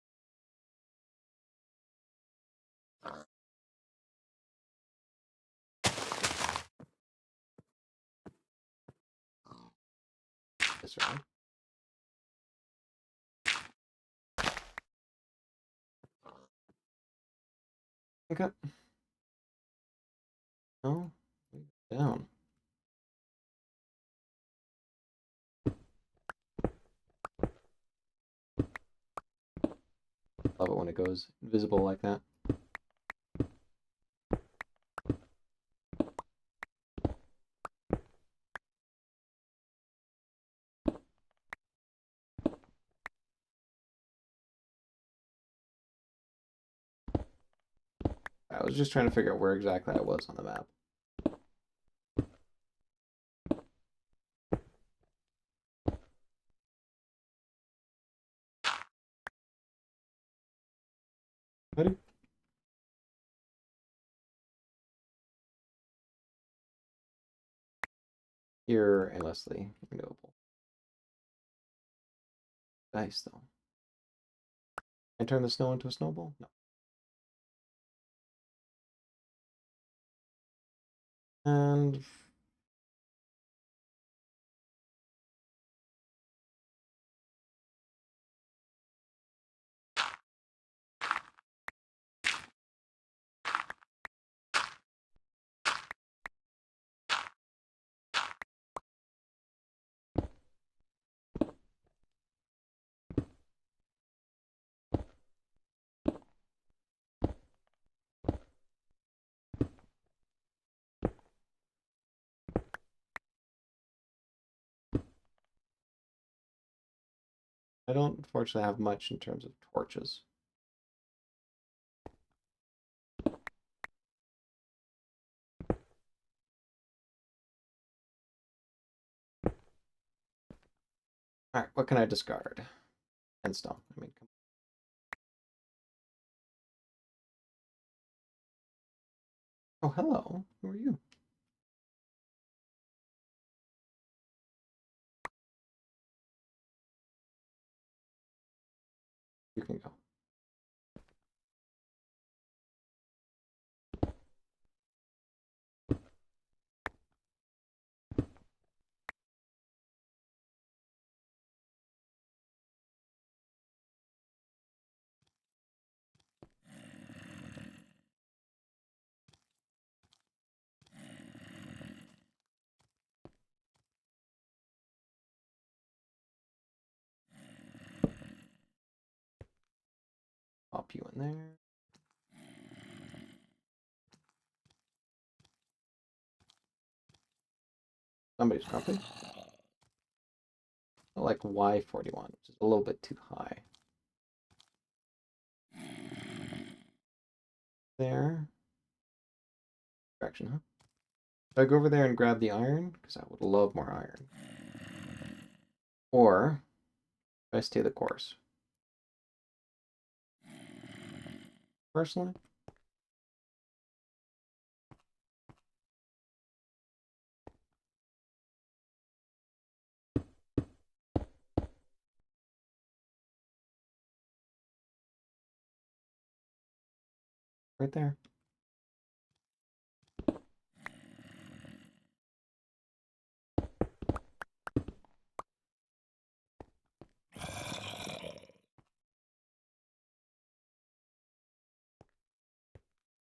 This right. Okay. No, down. Love it when it goes invisible like that. I was just trying to figure out where exactly I was on the map. Ready? Here endlessly renewable. Nice though. And turn the snow into a snowball? No. And I don't unfortunately have much in terms of torches. All right, what can I discard? And stone. I mean, oh, hello. Who are you? You can go. Pop you in there. Somebody's grumpy. I like Y41, which is a little bit too high. There. Direction, huh? Do I go over there and grab the iron? Because I would love more iron. Or do I stay the course? Personally, right there.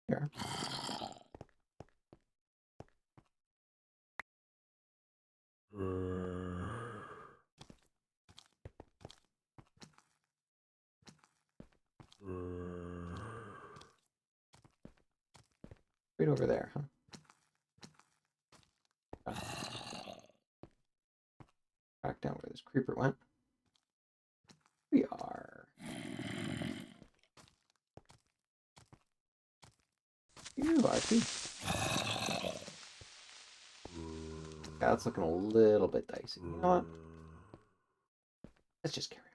Here. Right over there, huh? Back down where this creeper went. We are. You are too. Yeah, that's looking a little bit dicey. You know what? Let's just carry on.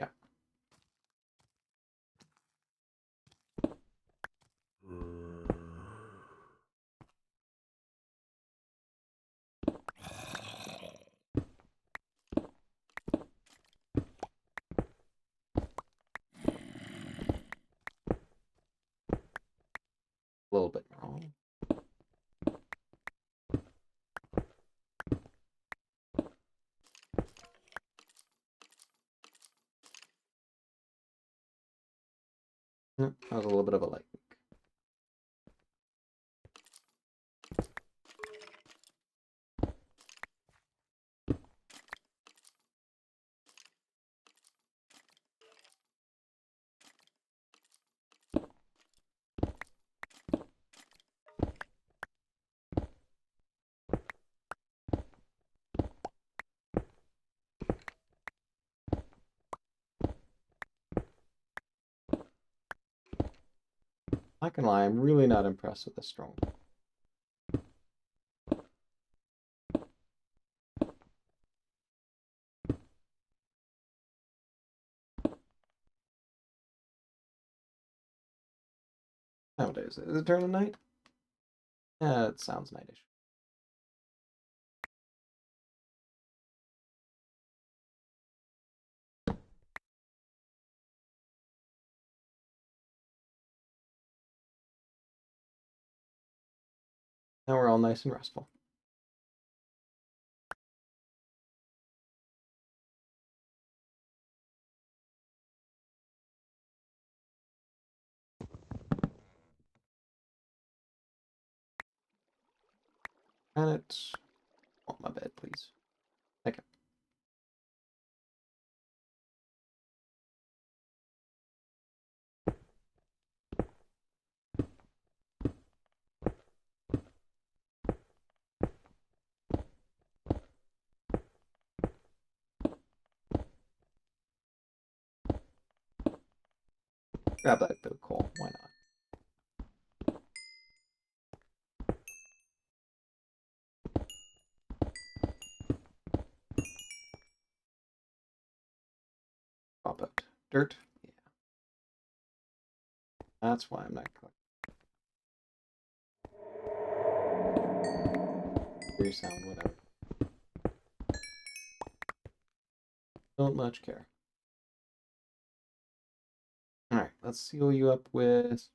Yeah. A little bit wrong. That was a little bit of a light leak. Not gonna lie, I'm really not impressed with this Stronghold. Nowadays, is it turn of night? Yeah, it sounds nightish. Now we're all nice and restful. And it's... Oh, my bed, please. Thank you. grab that bit of coal. Why not? Pop out dirt. Yeah. That's why I'm not collecting. Your sound, whatever. Don't much care. Alright, let's seal you up with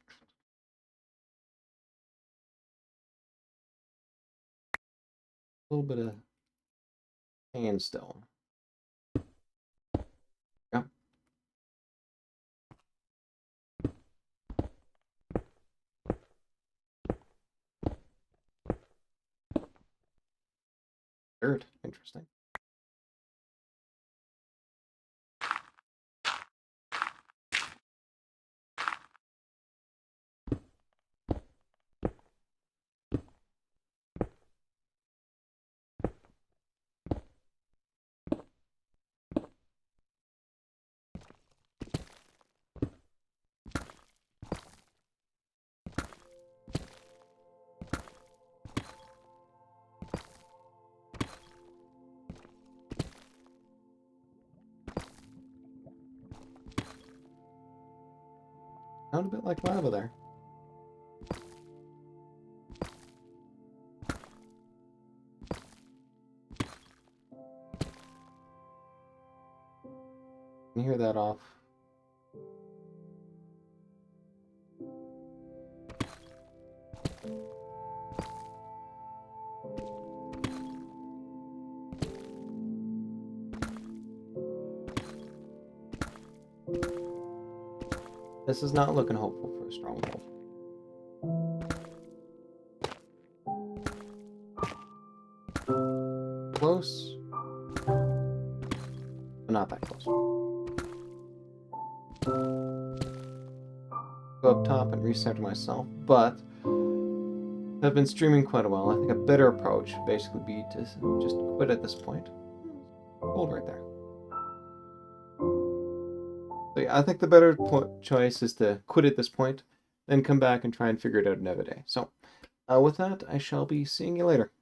a little bit of sandstone. Yep. Dirt. Interesting. Sound a bit like lava there. Can you hear that off? This is not looking hopeful for a stronghold. Close, but not that close. Go up top and recenter myself, but I've been streaming quite a while. I think a better approach would basically be to just quit at this point. Hold right there. So yeah, I think the better choice is to quit at this point, then come back and try and figure it out another day. So with that, I shall be seeing you later.